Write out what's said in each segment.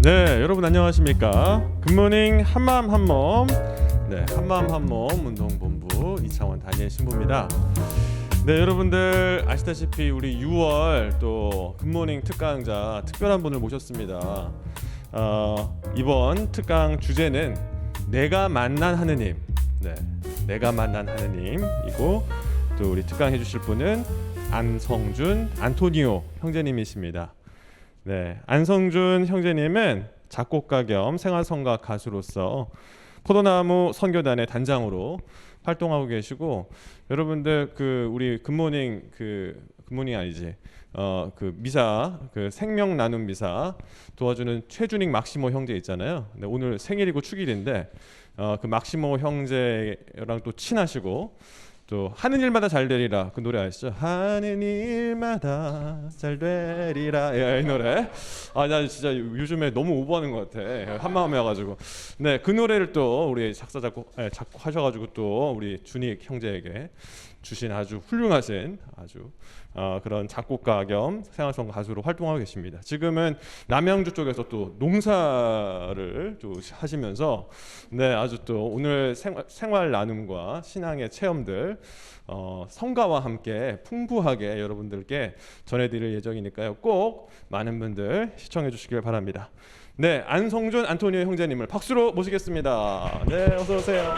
네, 여러분 안녕하십니까? 굿모닝 한마음 한몸. 네, 한마음 한몸 운동본부 이창원 다니엘 신부입니다. 네, 여러분들 아시다시피 우리 6월 또 굿모닝 특강자 특별한 분을 모셨습니다. 이번 특강 주제는 내가 만난 하느님. 네, 내가 만난 하느님이고 또 우리 특강해 주실 분은 안성준 안토니오 형제님이십니다. 네, 안성준 형제님은 작곡가 겸 생활성가 가수로서 포도나무 선교단의 단장으로 활동하고 계시고, 여러분들 그 우리 굿모닝 굿모닝 아니지 그 미사 그 생명 나눔 미사 도와주는 최준익 막시모 형제 있잖아요. 네, 오늘 생일이고 축일인데 그 막시모 형제랑 또 친하시고, 또 하는 일마다 잘 되리라 그 노래 아시죠? 하는 일마다 잘 되리라. 이 노래. 나 진짜 요즘에 너무 오버하는 것 같아. 한마음이어가지고. 네, 그 노래를 또 우리 작사 작곡하셔가지고 또 우리 준익 형제에게 주신 아주 훌륭하신 아주 그런 작곡가 겸 생활성 가수로 활동하고 계십니다. 지금은 남양주 쪽에서 또 농사를 또 하시면서 네, 아주 또 오늘 생활 나눔과 신앙의 체험들 성가와 함께 풍부하게 여러분들께 전해드릴 예정이니까요. 꼭 많은 분들 시청해 주시길 바랍니다. 네, 안성준 안토니오 형제님을 박수로 모시겠습니다. 네, 어서 오세요.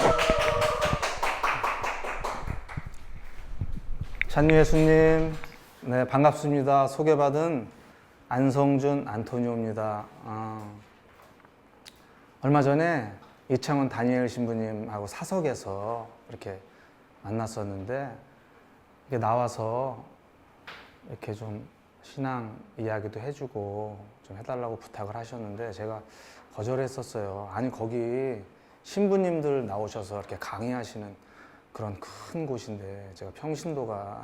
찬유예수님, 네, 반갑습니다. 소개받은 안성준 안토니오입니다. 얼마 전에 이창원 다니엘 신부님하고 사석에서 이렇게 만났었는데, 이렇게 나와서 이렇게 좀 신앙 이야기도 해주고 좀 해달라고 부탁을 하셨는데 제가 거절했었어요. 아니, 거기 신부님들 나오셔서 이렇게 강의하시는 그런 큰 곳인데 제가 평신도가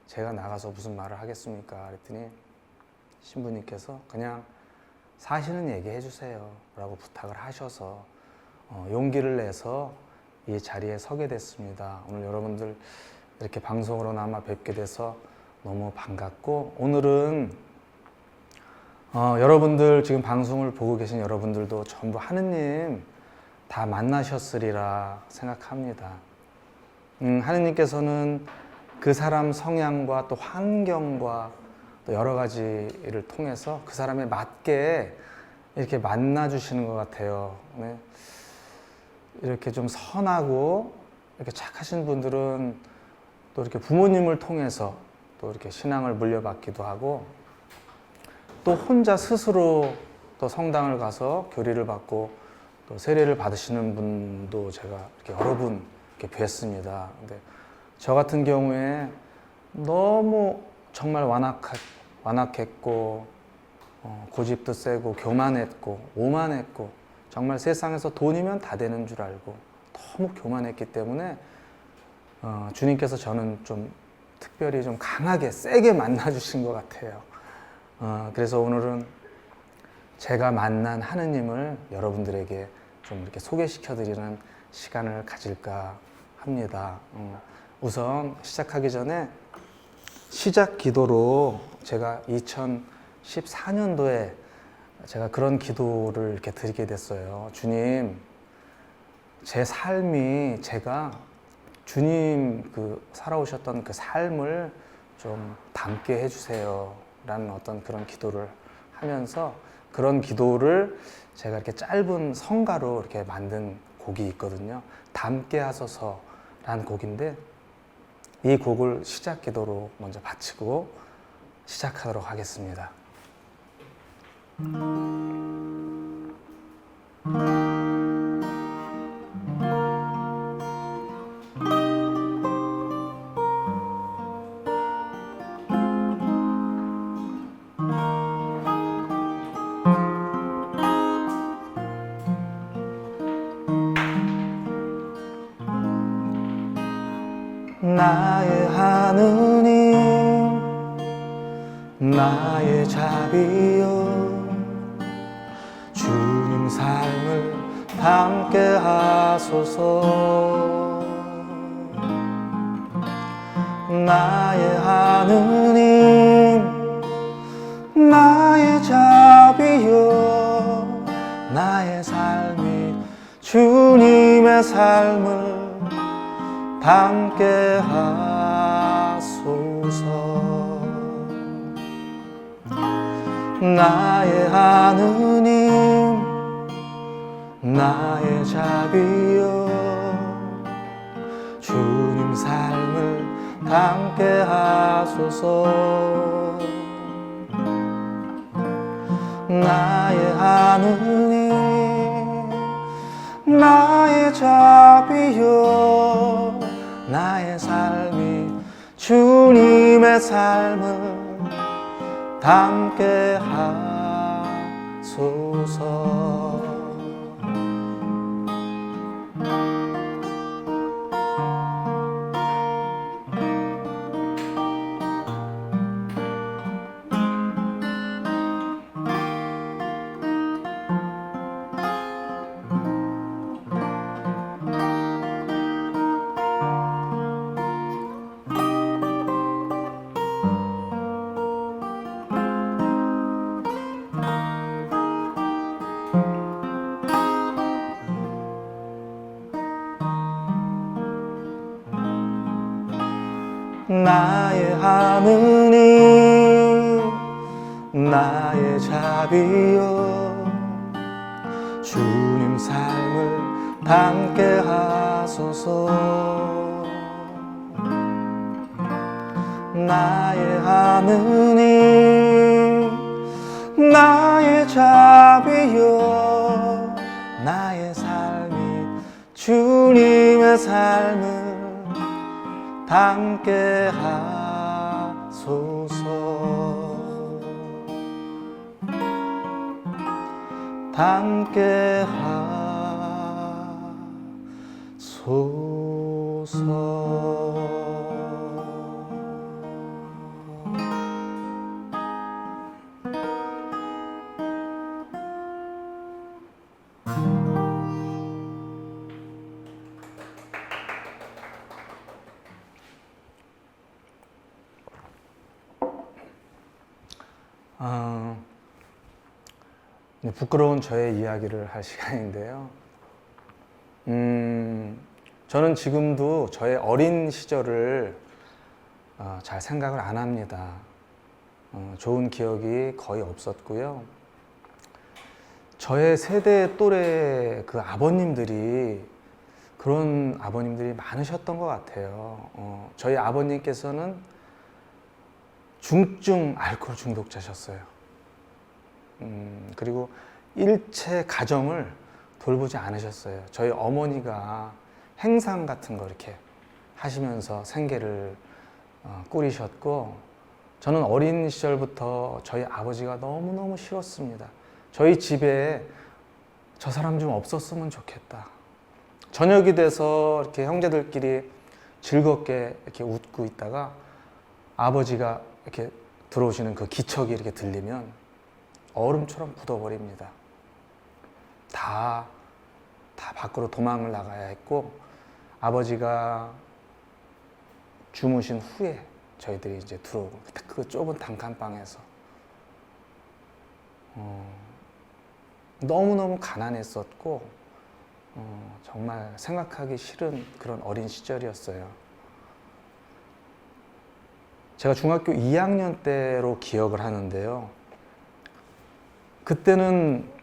제가 나가서 무슨 말을 하겠습니까? 그랬더니 신부님께서 그냥 사시는 얘기 해주세요 라고 부탁을 하셔서 용기를 내서 이 자리에 서게 됐습니다. 오늘 여러분들 이렇게 방송으로나마 뵙게 돼서 너무 반갑고, 오늘은 여러분들 지금 방송을 보고 계신 여러분들도 전부 하느님 다 만나셨으리라 생각합니다. 하느님께서는 그 사람 성향과 또 환경과 또 여러 가지를 통해서 그 사람에 맞게 이렇게 만나주시는 것 같아요. 네. 이렇게 좀 선하고 이렇게 착하신 분들은 또 이렇게 부모님을 통해서 또 이렇게 신앙을 물려받기도 하고, 또 혼자 스스로 또 성당을 가서 교리를 받고 또 세례를 받으시는 분도 제가 이렇게 여러 분 이렇게 뵀습니다. 근데 저 같은 경우에 너무 정말 완악했고 고집도 세고 교만했고 오만했고, 정말 세상에서 돈이면 다 되는 줄 알고 너무 교만했기 때문에 주님께서 저는 좀 특별히 좀 강하게 세게 만나주신 것 같아요. 그래서 오늘은 제가 만난 하느님을 여러분들에게 좀 이렇게 소개시켜드리는 시간을 가질까 합니다. 우선 시작하기 전에 시작 기도로 제가 2014년도에 제가 그런 기도를 이렇게 드리게 됐어요. 주님, 제 삶이 제가 주님 살아오셨던 그 삶을 좀 담게 해주세요 라는 어떤 그런 기도를 하면서, 그런 기도를 제가 이렇게 짧은 성가로 이렇게 만든 곡이 있거든요. 담게 하소서라는 곡인데, 이 곡을 시작 기도로 먼저 바치고 시작하도록 하겠습니다. 나의 하느님, 나의 자비여, 주님 삶을 담게 하소서. 나의 하느님, 나의 자비여, 나의 삶이 주님의 삶을 담게 하소서. 나의 하느님, 나의 자비여, 주님 삶을 담게 하소서. 나의 하느님, 나의 자비여, 나의 삶이 주님의 삶을 담게 하소서. 나의 하느님, 나의 자비여, 주님 삶을 담게 하소서. 나의 하느님, 나의 자비여, 나의 삶이 주님의 삶을 담게 하소서. 담게 하소서. 부끄러운 저의 이야기를 할 시간인데요. 저는 지금도 저의 어린 시절을 잘 생각을 안 합니다. 좋은 기억이 거의 없었고요. 저의 세대 또래 그 아버님들이 그런 아버님들이 많으셨던 것 같아요. 저희 아버님께서는 중증 알코올 중독자셨어요. 그리고 일체 가정을 돌보지 않으셨어요. 저희 어머니가 행상 같은 거 이렇게 하시면서 생계를 꾸리셨고, 저는 어린 시절부터 저희 아버지가 너무너무 싫었습니다. 저희 집에 저 사람 좀 없었으면 좋겠다. 저녁이 돼서 이렇게 형제들끼리 즐겁게 이렇게 웃고 있다가 아버지가 이렇게 들어오시는 그 기척이 이렇게 들리면 얼음처럼 굳어버립니다. 다 밖으로 도망을 나가야 했고, 아버지가 주무신 후에 저희들이 이제 들어오고, 그 좁은 단칸방에서 너무너무 가난했었고, 정말 생각하기 싫은 그런 어린 시절이었어요. 제가 중학교 2학년 때로 기억을 하는데요. 그때는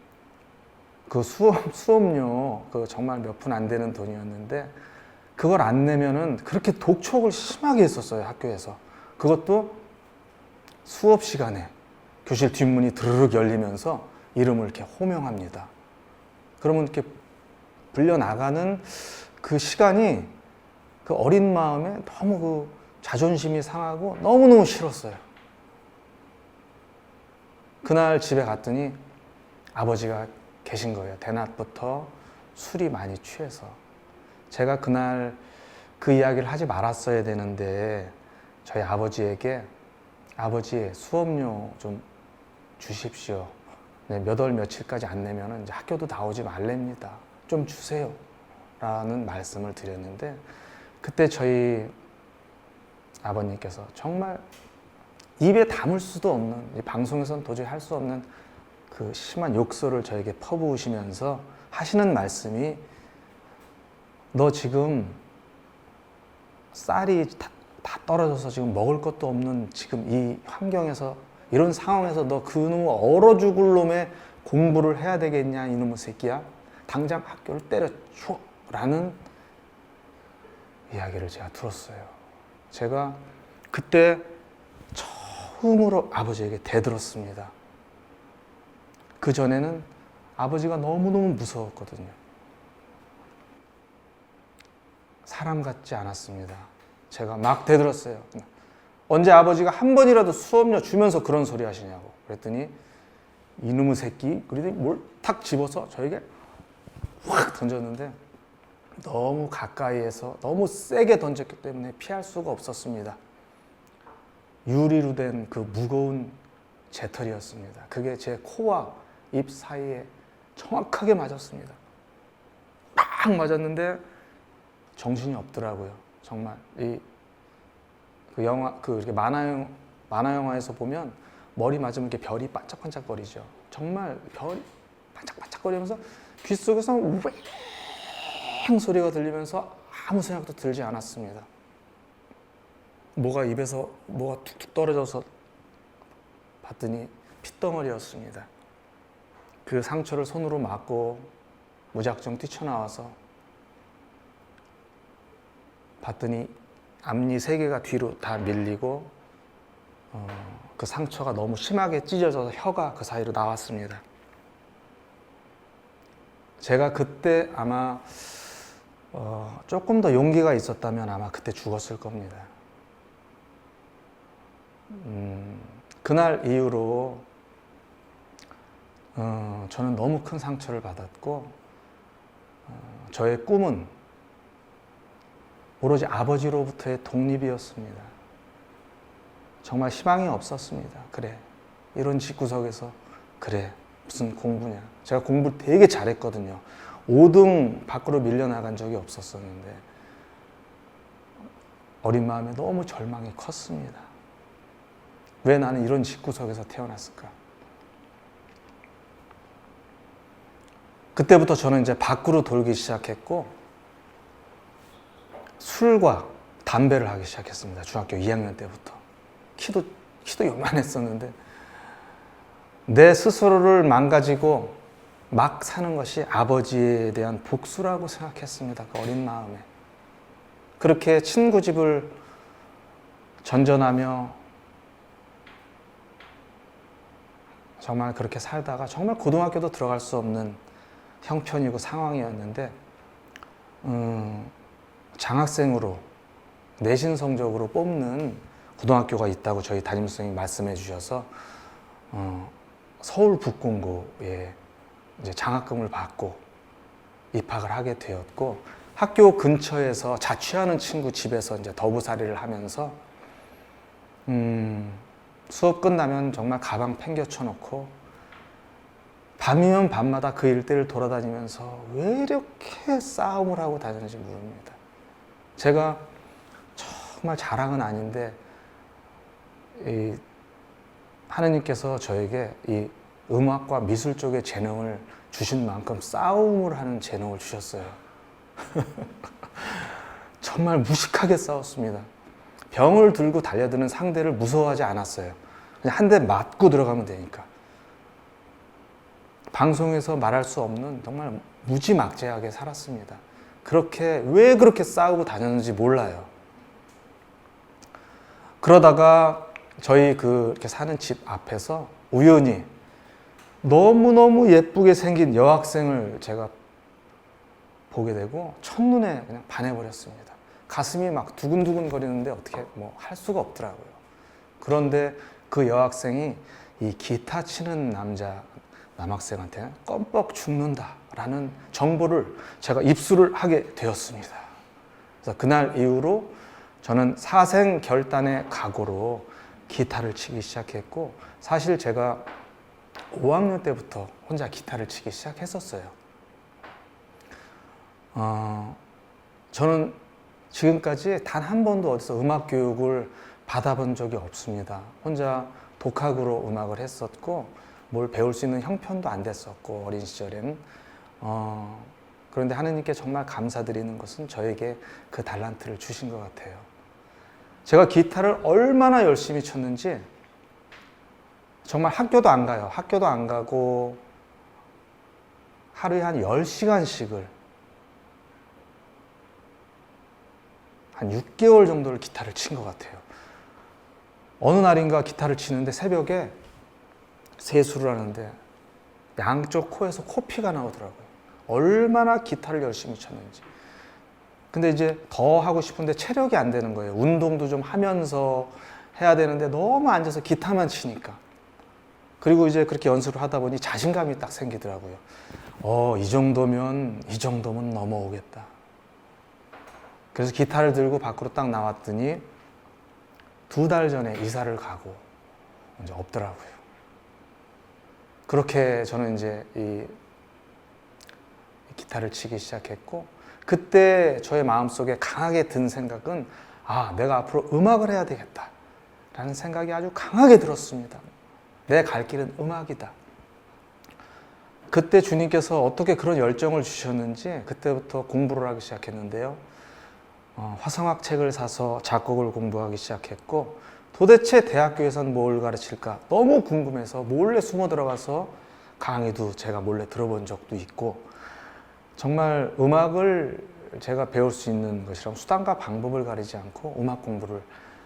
그 수업료 그 정말 몇 푼 안 되는 돈이었는데, 그걸 안 내면은 그렇게 독촉을 심하게 했었어요, 학교에서. 그것도 수업 시간에 교실 뒷문이 드르륵 열리면서 이름을 이렇게 호명합니다. 그러면 이렇게 불려 나가는 그 시간이 그 어린 마음에 너무 그 자존심이 상하고 너무너무 싫었어요. 그날 집에 갔더니 아버지가 계신 거예요. 대낮부터 술이 많이 취해서. 제가 그날 그 이야기를 하지 말았어야 되는데, 저희 아버지에게 아버지 수업료 좀 주십시오. 네, 몇 월 며칠까지 안 내면 이제 학교도 나오지 말랍니다. 좀 주세요. 라는 말씀을 드렸는데, 그때 저희 아버님께서 정말 입에 담을 수도 없는, 방송에서는 도저히 할 수 없는 그 심한 욕설을 저에게 퍼부으시면서 하시는 말씀이 너 지금 쌀이 다 떨어져서 지금 먹을 것도 없는 지금 이 환경에서 이런 상황에서 너 그놈 얼어 죽을 놈의 공부를 해야 되겠냐 이놈의 새끼야 당장 학교를 때려줘 라는 이야기를 제가 들었어요. 제가 그때 처음으로 아버지에게 대들었습니다. 그전에는 아버지가 너무너무 무서웠거든요. 사람 같지 않았습니다. 제가 막 대들었어요. 언제 아버지가 한 번이라도 수업료 주면서 그런 소리 하시냐고. 그랬더니 이놈의 새끼 그러더니 뭘 탁 집어서 저에게 확 던졌는데 너무 가까이에서 너무 세게 던졌기 때문에 피할 수가 없었습니다. 유리로 된 그 무거운 재털이었습니다. 그게 제 코와 입 사이에 정확하게 맞았습니다. 딱 맞았는데 정신이 없더라고요. 정말 그 영화 이렇게 만화 영화에서 보면 머리 맞으면 이렇게 별이 반짝반짝거리죠. 정말 별이 반짝반짝거리면서 귀 속에서 우웽 소리가 들리면서 아무 생각도 들지 않았습니다. 뭐가 입에서 뭐가 툭툭 떨어져서 봤더니 핏덩어리였습니다. 그 상처를 손으로 막고 무작정 뛰쳐나와서 봤더니 앞니 3개가 뒤로 다 밀리고 그 상처가 너무 심하게 찢어져서 혀가 그 사이로 나왔습니다. 제가 그때 아마 조금 더 용기가 있었다면 아마 그때 죽었을 겁니다. 그날 이후로 저는 너무 큰 상처를 받았고 저의 꿈은 오로지 아버지로부터의 독립이었습니다. 정말 희망이 없었습니다. 그래, 이런 집구석에서 그래, 무슨 공부냐. 제가 공부를 되게 잘했거든요. 5등 밖으로 밀려나간 적이 없었었는데 어린 마음에 너무 절망이 컸습니다. 왜 나는 이런 집구석에서 태어났을까? 그때부터 저는 이제 밖으로 돌기 시작했고 술과 담배를 하기 시작했습니다. 중학교 2학년 때부터. 키도 요만했었는데 내 스스로를 망가지고 막 사는 것이 아버지에 대한 복수라고 생각했습니다. 그 어린 마음에. 그렇게 친구 집을 전전하며 정말 그렇게 살다가 정말 고등학교도 들어갈 수 없는 형편이고 상황이었는데 장학생으로 내신 성적으로 뽑는 고등학교가 있다고 저희 담임선생님이 말씀해 주셔서 서울 북공고에 이제 장학금을 받고 입학을 하게 되었고 학교 근처에서 자취하는 친구 집에서 이제 더부살이를 하면서 수업 끝나면 정말 가방 팽겨쳐 놓고 밤이면 밤마다 그 일대를 돌아다니면서 왜 이렇게 싸움을 하고 다녔는지 모릅니다. 제가 정말 자랑은 아닌데 하느님께서 저에게 이 음악과 미술 쪽의 재능을 주신 만큼 싸움을 하는 재능을 주셨어요. 정말 무식하게 싸웠습니다. 병을 들고 달려드는 상대를 무서워하지 않았어요. 그냥 한 대 맞고 들어가면 되니까. 방송에서 말할 수 없는 정말 무지막지하게 살았습니다. 왜 그렇게 싸우고 다녔는지 몰라요. 그러다가 저희 이렇게 사는 집 앞에서 우연히 너무너무 예쁘게 생긴 여학생을 제가 보게 되고 첫눈에 그냥 반해버렸습니다. 가슴이 막 두근두근 거리는데 어떻게 뭐 할 수가 없더라고요. 그런데 그 여학생이 이 기타 치는 남학생한테 껌뻑 죽는다라는 정보를 제가 입수를 하게 되었습니다. 그래서 그날 이후로 저는 사생결단의 각오로 기타를 치기 시작했고 사실 제가 5학년 때부터 혼자 기타를 치기 시작했었어요. 저는 지금까지 단 한 번도 어디서 음악 교육을 받아본 적이 없습니다. 혼자 독학으로 음악을 했었고 뭘 배울 수 있는 형편도 안 됐었고 어린 시절에는 그런데 하느님께 정말 감사드리는 것은 저에게 그 달란트를 주신 것 같아요. 제가 기타를 얼마나 열심히 쳤는지 정말 학교도 안 가요. 학교도 안 가고 하루에 한 10시간씩을 한 6개월 정도를 기타를 친 것 같아요. 어느 날인가 기타를 치는데 새벽에 세수를 하는데 양쪽 코에서 코피가 나오더라고요. 얼마나 기타를 열심히 쳤는지. 근데 이제 더 하고 싶은데 체력이 안 되는 거예요. 운동도 좀 하면서 해야 되는데 너무 앉아서 기타만 치니까. 그리고 이제 그렇게 연습을 하다 보니 자신감이 딱 생기더라고요. 이 정도면 넘어오겠다. 그래서 기타를 들고 밖으로 딱 나왔더니 2달 전에 이사를 가고 이제 없더라고요. 그렇게 저는 이제 이 기타를 치기 시작했고, 그때 저의 마음속에 강하게 든 생각은 내가 앞으로 음악을 해야 되겠다 라는 생각이 아주 강하게 들었습니다. 내 갈 길은 음악이다. 그때 주님께서 어떻게 그런 열정을 주셨는지 그때부터 공부를 하기 시작했는데요. 화성학 책을 사서 작곡을 공부하기 시작했고, 도대체 대학교에선 뭘 가르칠까 너무 궁금해서 몰래 숨어 들어가서 강의도 제가 몰래 들어본 적도 있고, 정말 음악을 제가 배울 수 있는 것이랑 수단과 방법을 가리지 않고 음악 공부를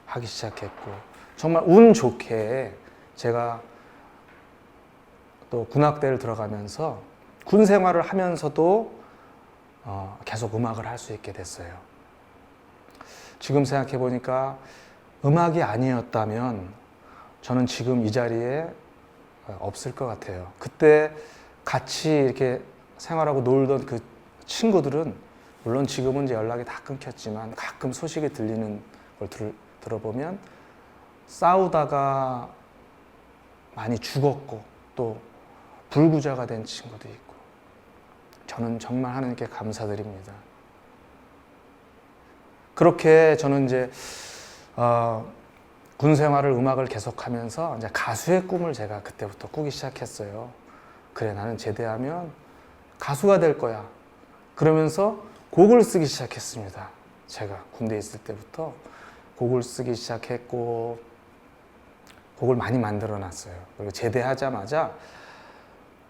하기 시작했고, 정말 운 좋게 제가 또 군악대를 들어가면서 군 생활을 하면서도 계속 음악을 할 수 있게 됐어요. 지금 생각해 보니까 음악이 아니었다면 저는 지금 이 자리에 없을 것 같아요. 그때 같이 이렇게 생활하고 놀던 그 친구들은 물론 지금은 이제 연락이 다 끊겼지만 가끔 소식이 들리는 걸 들어보면 싸우다가 많이 죽었고 또 불구자가 된 친구도 있고, 저는 정말 하나님께 감사드립니다. 그렇게 저는 이제 군 생활을 음악을 계속하면서 이제 가수의 꿈을 제가 그때부터 꾸기 시작했어요. 그래, 나는 제대하면 가수가 될 거야. 그러면서 곡을 쓰기 시작했습니다. 제가 군대에 있을 때부터 곡을 쓰기 시작했고 곡을 많이 만들어 놨어요. 그리고 제대하자마자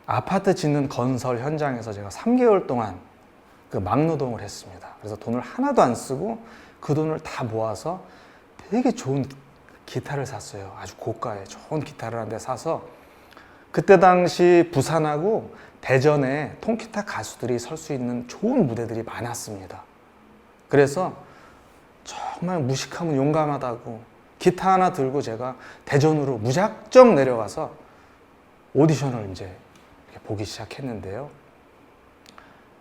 아파트 짓는 건설 현장에서 제가 3개월 동안 그 막노동을 했습니다. 그래서 돈을 하나도 안 쓰고 그 돈을 다 모아서 되게 좋은 기타를 샀어요. 아주 고가의 좋은 기타를 한 대 사서, 그때 당시 부산하고 대전에 통기타 가수들이 설 수 있는 좋은 무대들이 많았습니다. 그래서 정말 무식하면 용감하다고 기타 하나 들고 제가 대전으로 무작정 내려가서 오디션을 이제 보기 시작했는데요.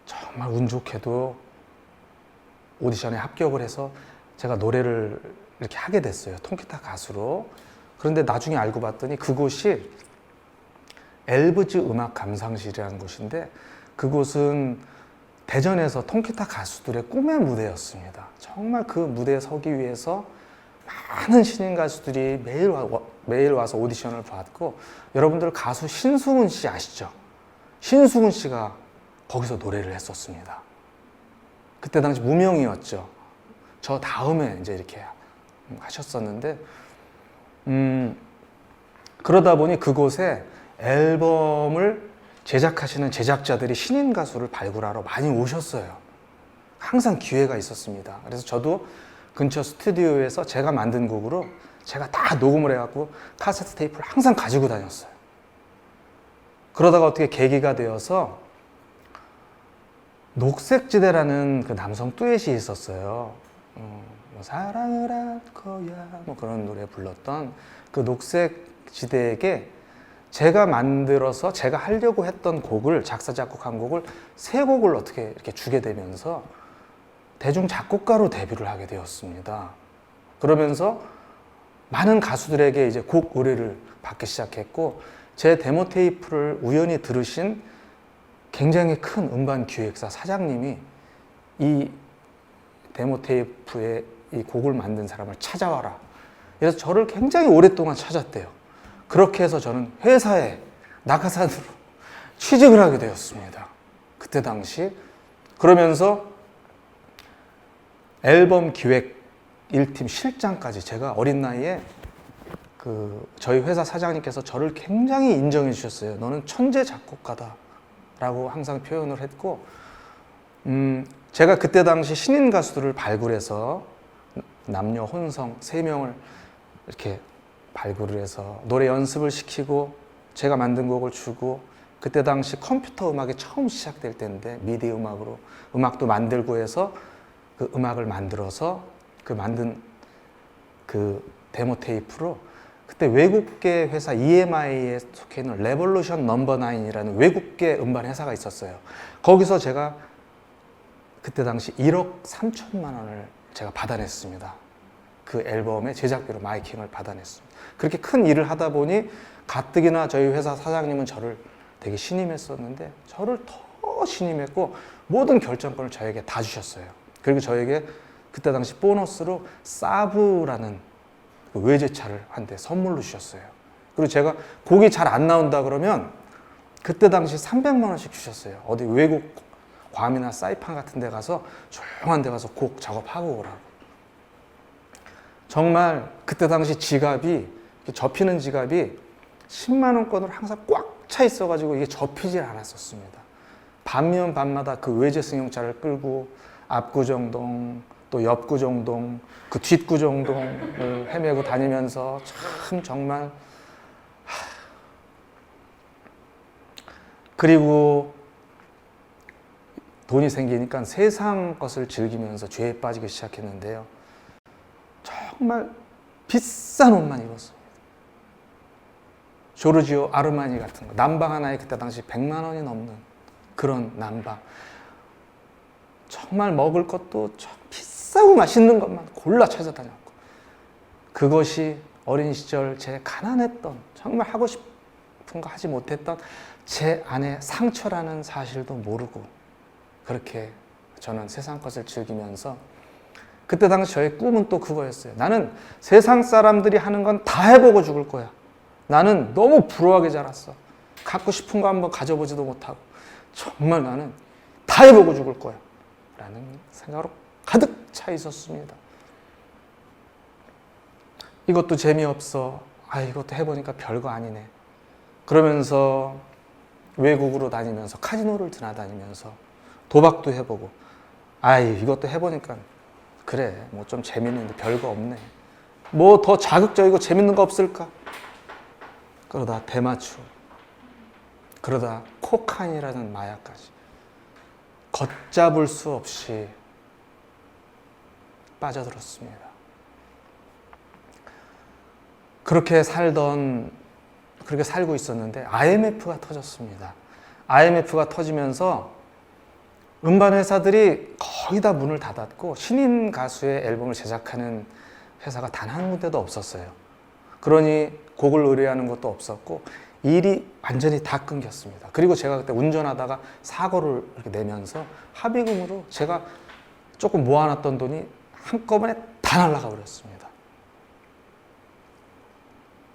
정말 운 좋게도 오디션에 합격을 해서 제가 노래를 이렇게 하게 됐어요. 통기타 가수로. 그런데 나중에 알고 봤더니 그곳이 엘브즈 음악 감상실이라는 곳인데, 그곳은 대전에서 통기타 가수들의 꿈의 무대였습니다. 정말 그 무대에 서기 위해서 많은 신인 가수들이 매일 와서 오디션을 받고, 여러분들 가수 신승훈 씨 아시죠? 신승훈 씨가 거기서 노래를 했었습니다. 그때 당시 무명이었죠. 저 다음에 이제 이렇게 하셨었는데, 그러다 보니 그곳에 앨범을 제작하시는 제작자들이 신인 가수를 발굴하러 많이 오셨어요. 항상 기회가 있었습니다. 그래서 저도 근처 스튜디오에서 제가 만든 곡으로 제가 다 녹음을 해갖고 카세트 테이프를 항상 가지고 다녔어요. 그러다가 어떻게 계기가 되어서 녹색지대라는 그 남성 듀엣이 있었어요. 뭐 사랑을 할 거야 뭐 그런 노래 불렀던 그 녹색지대에게 제가 만들어서 제가 하려고 했던 곡을, 작사 작곡한 곡을 3곡을 어떻게 이렇게 주게 되면서 대중 작곡가로 데뷔를 하게 되었습니다. 그러면서 많은 가수들에게 이제 곡 의뢰를 받기 시작했고, 제 데모 테이프를 우연히 들으신 굉장히 큰 음반 기획사 사장님이 이 데모 테이프에 이 곡을 만든 사람을 찾아와라. 그래서 저를 굉장히 오랫동안 찾았대요. 그렇게 해서 저는 회사에 낙하산으로 취직을 하게 되었습니다. 그때 당시. 그러면서 앨범 기획 1팀 실장까지 제가 어린 나이에 저희 회사 사장님께서 저를 굉장히 인정해 주셨어요. 너는 천재 작곡가다 라고 항상 표현을 했고, 제가 그때 당시 신인 가수들을 발굴해서 남녀 혼성 3명을 이렇게 발굴을 해서 노래 연습을 시키고 제가 만든 곡을 주고, 그때 당시 컴퓨터 음악이 처음 시작될 때인데 미디 음악으로 음악도 만들고 해서 그 음악을 만들어서 그 만든 그 데모 테이프로 그때 외국계 회사 EMI에 속해 있는 레볼루션 넘버 9이라는 외국계 음반 회사가 있었어요. 거기서 제가 그때 당시 1억 3천만 원을 제가 받아냈습니다. 그 앨범의 제작비로 마이킹을 받아냈습니다. 그렇게 큰 일을 하다 보니 가뜩이나 저희 회사 사장님은 저를 되게 신임했었는데 저를 더 신임했고 모든 결정권을 저에게 다 주셨어요. 그리고 저에게 그때 당시 보너스로 사브라는 그 외제차를 한 대 선물로 주셨어요. 그리고 제가 곡이 잘 안 나온다 그러면 그때 당시 300만 원씩 주셨어요. 어디 외국 괌이나 사이판 같은 데 가서 조용한 데 가서 곡 작업하고 오라고. 정말 그때 당시 지갑이, 접히는 지갑이 10만 원권으로 항상 꽉 차 있어가지고 이게 접히질 않았었습니다. 반면 밤마다 그 외제 승용차를 끌고 압구정동 또 옆구정동 그 뒷구정동을 헤매고 다니면서 참 정말 그리고 돈이 생기니까 세상 것을 즐기면서 죄에 빠지기 시작했는데요. 정말 비싼 옷만 입었습니다. 조르지오 아르마니 같은 거, 남방 하나에 그때 당시 100만 원이 넘는 그런 남방. 정말 먹을 것도 비싸고 맛있는 것만 골라 찾아다녔고, 그것이 어린 시절 제 가난했던, 정말 하고 싶은 거 하지 못했던 제 안에 상처라는 사실도 모르고 그렇게 저는 세상 것을 즐기면서, 그때 당시 저의 꿈은 또 그거였어요. 나는 세상 사람들이 하는 건 다 해보고 죽을 거야. 나는 너무 불우하게 자랐어. 갖고 싶은 거 한번 가져보지도 못하고 정말 나는 다 해보고 죽을 거야 라는 생각으로 가득 차 있었습니다. 이것도 재미없어. 이것도 해보니까 별거 아니네. 그러면서 외국으로 다니면서 카지노를 드나다니면서 도박도 해보고, 이것도 해보니까 그래, 뭐 좀 재밌는데 별거 없네. 뭐 더 자극적이고 재밌는 거 없을까? 그러다 대마초, 그러다 코카인이라는 마약까지 걷잡을 수 없이 빠져들었습니다. 그렇게 살고 있었는데 IMF가 터졌습니다. IMF가 터지면서 음반 회사들이 거의 다 문을 닫았고 신인 가수의 앨범을 제작하는 회사가 단 한 군데도 없었어요. 그러니 곡을 의뢰하는 것도 없었고 일이 완전히 다 끊겼습니다. 그리고 제가 그때 운전하다가 사고를 이렇게 내면서 합의금으로 제가 조금 모아놨던 돈이 한꺼번에 다 날아가 버렸습니다.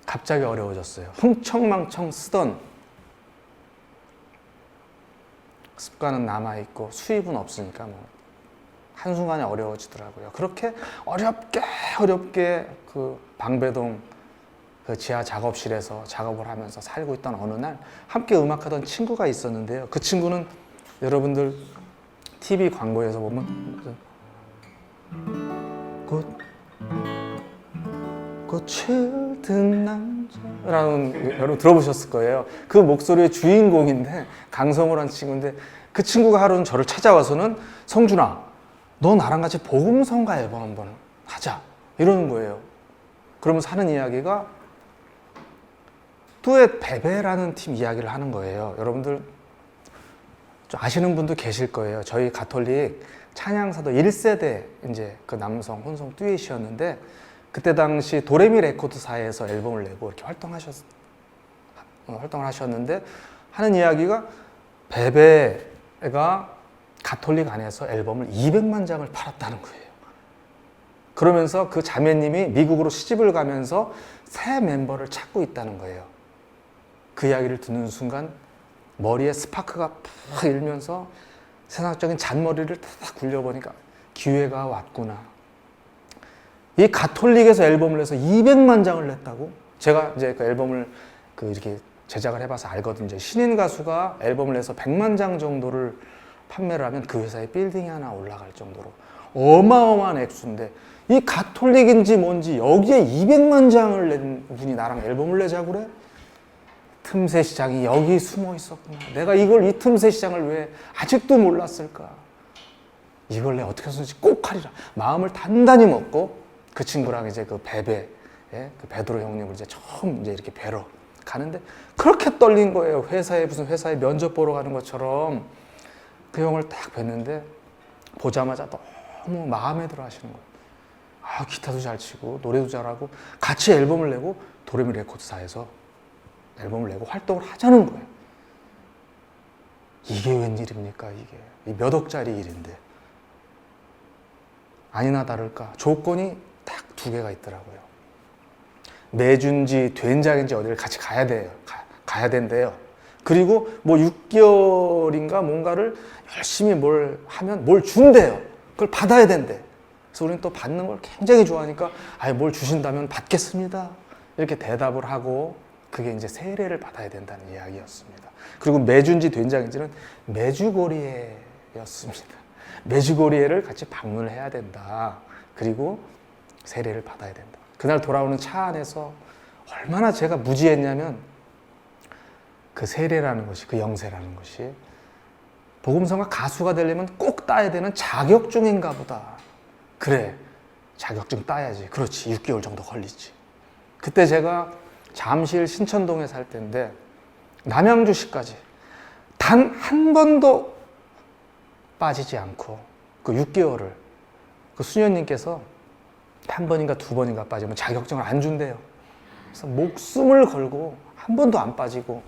갑자기 어려워졌어요. 흥청망청 쓰던 습관은 남아있고 수입은 없으니까 뭐 한순간에 어려워지더라고요. 그렇게 어렵게 그 방배동 그 지하 작업실에서 작업을 하면서 살고 있던 어느 날 함께 음악하던 친구가 있었는데요. 그 친구는 여러분들 TV 광고에서 보면 꽃을 든 남자라는, 여러분 들어보셨을 거예요. 그 목소리의 주인공인데 강성호라는 친구인데, 그 친구가 하루는 저를 찾아와서는 성준아, 너 나랑 같이 복음성가 앨범 한번 하자 이러는 거예요. 그러면서 하는 이야기가 뚜엣 베베라는 팀 이야기를 하는 거예요. 여러분들 좀 아시는 분도 계실 거예요. 저희 가톨릭 찬양사도 1세대 이제 그 남성 혼성 듀엣이었는데, 그때 당시 도레미 레코드사에서 앨범을 내고 이렇게 활동을 하셨는데, 하는 이야기가 베베가 가톨릭 안에서 앨범을 200만 장을 팔았다는 거예요. 그러면서 그 자매님이 미국으로 시집을 가면서 새 멤버를 찾고 있다는 거예요. 그 이야기를 듣는 순간 머리에 스파크가 팍 일면서 세상적인 잔머리를 탁 굴려보니까 기회가 왔구나. 이 가톨릭에서 앨범을 내서 200만 장을 냈다고? 제가 이제 그 앨범을 이렇게 제작을 해봐서 알거든요. 이제 신인 가수가 앨범을 내서 100만 장 정도를 판매를 하면 그 회사에 빌딩이 하나 올라갈 정도로 어마어마한 액수인데 이 가톨릭인지 뭔지 여기에 200만 장을 낸 분이 나랑 앨범을 내자고 그래? 틈새 시장이 여기 숨어 있었구나. 내가 이걸 이 틈새 시장을 왜 아직도 몰랐을까? 이걸 내가 어떻게 해서든지 꼭 하리라. 마음을 단단히 먹고 그 친구랑 이제 그 베베, 예? 그 베드로 형님을 이제 처음 이제 이렇게 뵈러 가는데 그렇게 떨린 거예요. 무슨 회사에 면접 보러 가는 것처럼 그 형을 딱 뵀는데 보자마자 너무 마음에 들어 하시는 거예요. 아, 기타도 잘 치고 노래도 잘하고 같이 앨범을 내고 도레미 레코드사에서 앨범을 내고 활동을 하자는 거예요. 이게 웬일입니까, 이게. 몇 억짜리 일인데. 아니나 다를까 조건이 딱 2개가 있더라고요. 매주인지 된장인지 어디를 같이 가야 돼요. 가야 된대요. 그리고 뭐 6개월인가 뭔가를 열심히 뭘 하면 뭘 준대요. 그걸 받아야 된대. 그래서 우리는 또 받는 걸 굉장히 좋아하니까 뭘 주신다면 받겠습니다. 이렇게 대답을 하고 그게 이제 세례를 받아야 된다는 이야기였습니다. 그리고 매주인지 된장인지는 메주고리에였습니다. 메주고리에를 같이 방문을 해야 된다. 그리고 세례를 받아야 된다. 그날 돌아오는 차 안에서 얼마나 제가 무지했냐면 그 세례라는 것이, 그 영세라는 것이 복음성가 가수가 되려면 꼭 따야 되는 자격증인가 보다. 그래, 자격증 따야지. 그렇지, 6개월 정도 걸리지. 그때 제가 잠실 신천동에 살 때인데 남양주시까지 단 한 번도 빠지지 않고 그 6개월을 그 수녀님께서 한 번인가 2번인가 빠지면 자격증을 안 준대요. 그래서 목숨을 걸고 한 번도 안 빠지고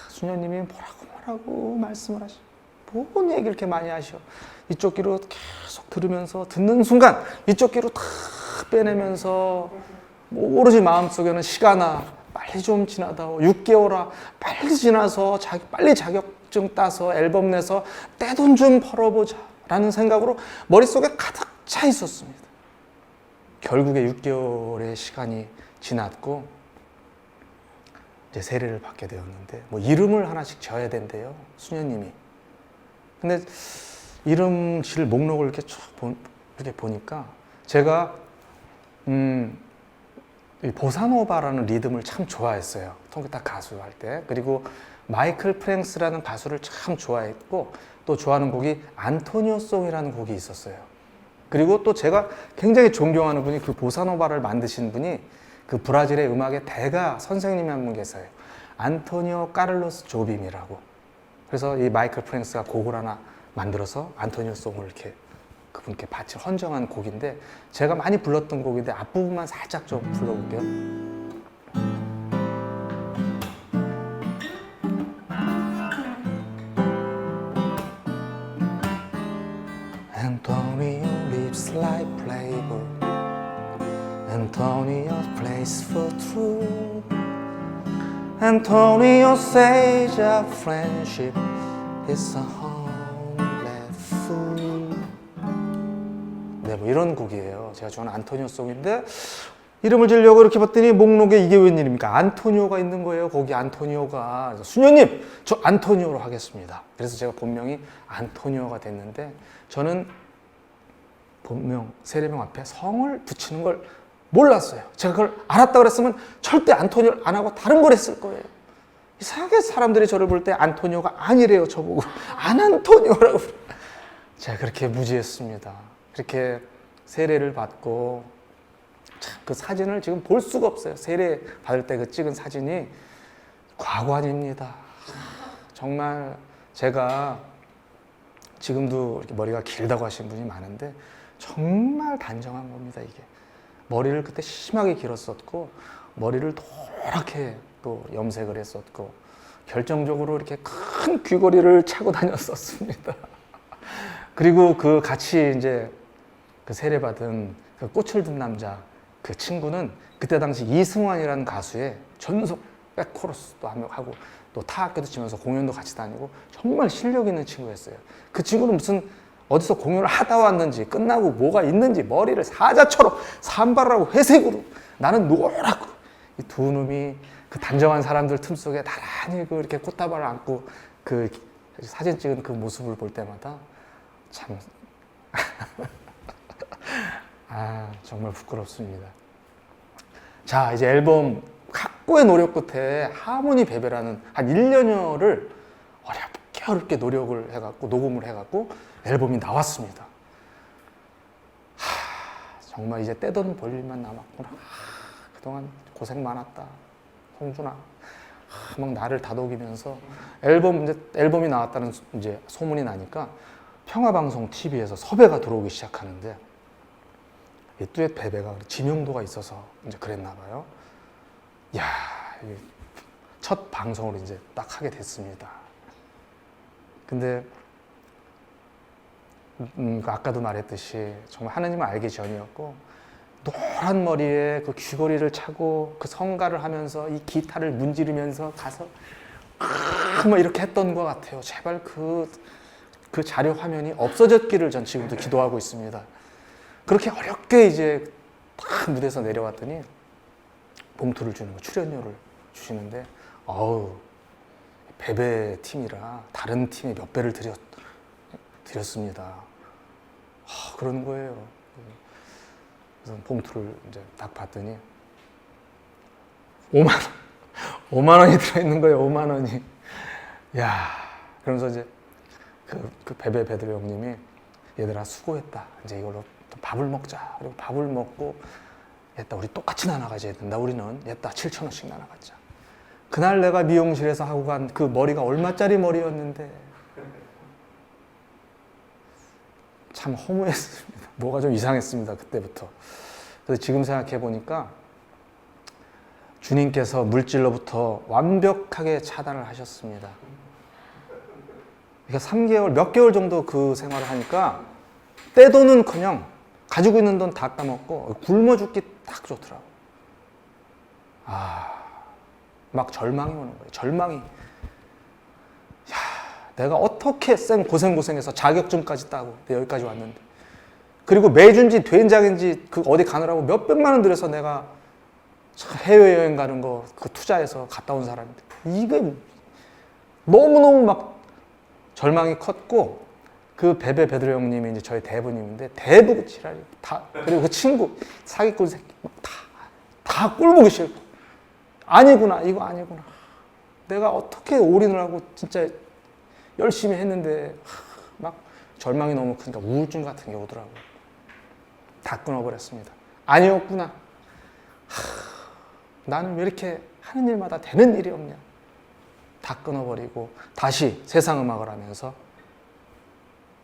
수녀님이 뭐라고 말씀을 하시고 뭔 얘기를 이렇게 많이 하셔. 이쪽 귀로 계속 들으면서 듣는 순간 이쪽 귀로 탁 빼내면서 오로지 마음속에는 시간아 빨리 좀 지나다오. 6개월아 빨리 지나서 빨리 자격증 따서 앨범 내서 떼돈 좀 벌어보자 라는 생각으로 머릿속에 가득 차 있었습니다. 결국에 6개월의 시간이 지났고 이제 세례를 받게 되었는데 뭐 이름을 하나씩 지어야 된대요, 수녀님이. 근데 이름 질 목록을 이렇게 쭉 이렇게 보니까 제가 이 보사노바라는 리듬을 참 좋아했어요. 통기타 가수 할 때. 그리고 마이클 프랭스라는 가수를 참 좋아했고 또 좋아하는 곡이 안토니오 송이라는 곡이 있었어요. 그리고 또 제가 굉장히 존경하는 분이 그 보사노바를 만드신 분이 그 브라질의 음악의 대가 선생님이 한 분 계세요. 안토니오 카를로스 조빔이라고. 그래서 이 마이클 프랭스가 곡을 하나 만들어서 안토니오 송을 이렇게 그분께 바칠 헌정한 곡인데 제가 많이 불렀던 곡인데 앞부분만 살짝 좀 불러볼게요. Antonio lips like playboy Antonio plays for true Antonio says our friendship is a homemade fool 네, 뭐 이런 곡이에요. 제가 좋아하는 안토니오 송인데 이름을 지으려고 이렇게 봤더니 목록에 이게 웬일입니까? 안토니오가 있는 거예요. 거기 안토니오가. 그래서 수녀님, 저 안토니오로 하겠습니다. 그래서 제가 본명이 안토니오가 됐는데 저는 본명, 세례명 앞에 성을 붙이는 걸 몰랐어요. 제가 그걸 알았다 그랬으면 절대 안토니오를 안 하고 다른 걸 했을 거예요. 이상하게 사람들이 저를 볼 때 안토니오가 아니래요. 저보고 안토니오라고. 제가 그렇게 무지했습니다. 그렇게 세례를 받고 참 그 사진을 지금 볼 수가 없어요. 세례 받을 때 그 찍은 사진이 과관입니다. 정말 제가 지금도 이렇게 머리가 길다고 하시는 분이 많은데 정말 단정한 겁니다. 이게 머리를 그때 심하게 길었었고 머리를 노랗게 또 염색을 했었고 결정적으로 이렇게 큰 귀걸이를 차고 다녔었습니다. 그리고 그 같이 이제 그 세례받은 그 꽃을 든 남자 그 친구는 그때 당시 이승환이라는 가수의 전속 백코러스도 하고 또 타악기도 치면서 공연도 같이 다니고 정말 실력 있는 친구였어요. 그 친구는 무슨 어디서 공연을 하다 왔는지 끝나고 뭐가 있는지 머리를 사자처럼 산발하고 회색으로 나는 노랗고 이 두 놈이 그 단정한 사람들 틈속에 나란히 그 이렇게 꽃다발을 안고 그 사진 찍은 그 모습을 볼 때마다 참 정말 부끄럽습니다. 자, 이제 앨범 각고의 노력 끝에 하모니 베베라는 한 1년여를 어렵게 노력을 해갖고 녹음을 해갖고 앨범이 나왔습니다. 정말 이제 떼돈 벌 일만 남았구나. 그동안 고생 많았다, 홍준아. 막 나를 다독이면서 앨범이 나왔다는 이제 소문이 나니까 평화방송 TV에서 섭외가 들어오기 시작하는데 이 듀엣 베베가 지명도가 있어서 이제 그랬나 봐요. 야, 첫 방송을 이제 딱 하게 됐습니다. 근데 아까도 말했듯이 정말 하느님을 알기 전이었고 노란 머리에 그 귀걸이를 차고 그 성가를 하면서 이 기타를 문지르면서 가서 막 이렇게 했던 것 같아요. 제발 그 자료 화면이 없어졌기를 전 지금도 기도하고 있습니다. 그렇게 어렵게 이제 딱 무대에서 내려왔더니 봉투를 주는 거, 출연료를 주시는데 베베 팀이라 다른 팀에 몇 배를 드렸습니다. 그러는 거예요. 그래서 봉투를 이제 딱 봤더니 5만 원이 들어있는 거예요. 5만 원이. 야, 그러면서 이제 그 베베 베드로 형님이 얘들아 수고했다. 이제 이걸로 또 밥을 먹자. 그리고 밥을 먹고 얘따 우리 똑같이 나눠 가져야 된다. 우리는 얘따 7,000원씩 나눠 가자. 그날 내가 미용실에서 하고 간 그 머리가 얼마짜리 머리였는데 참 허무했습니다. 뭐가 좀 이상했습니다. 그때부터. 그래서 지금 생각해 보니까 주님께서 물질로부터 완벽하게 차단을 하셨습니다. 그러니까 3개월, 몇 개월 정도 그 생활을 하니까 떼돈은커녕 가지고 있는 돈 다 까먹고 굶어 죽기 딱 좋더라고. 막 절망이 오는 거예요. 절망이. 내가 어떻게 고생해서 자격증까지 따고 여기까지 왔는데, 그리고 매주인지 된장인지 그 어디 가느라고 몇백만 원 들여서 내가 해외여행 가는 거 그 투자해서 갔다 온 사람인데 이게 너무너무 막 절망이 컸고, 그 베베 베드로 형님이 이제 저희 대부님인데 대부 지랄이 다, 그리고 그 친구 사기꾼 새끼 다 꼴보기 싫고, 아니구나, 이거 아니구나, 내가 어떻게 올인을 하고 진짜 열심히 했는데 막 절망이 너무 크니까 우울증 같은 게 오더라고요. 다 끊어버렸습니다. 아니었구나. 나는 왜 이렇게 하는 일마다 되는 일이 없냐. 다 끊어버리고 다시 세상 음악을 하면서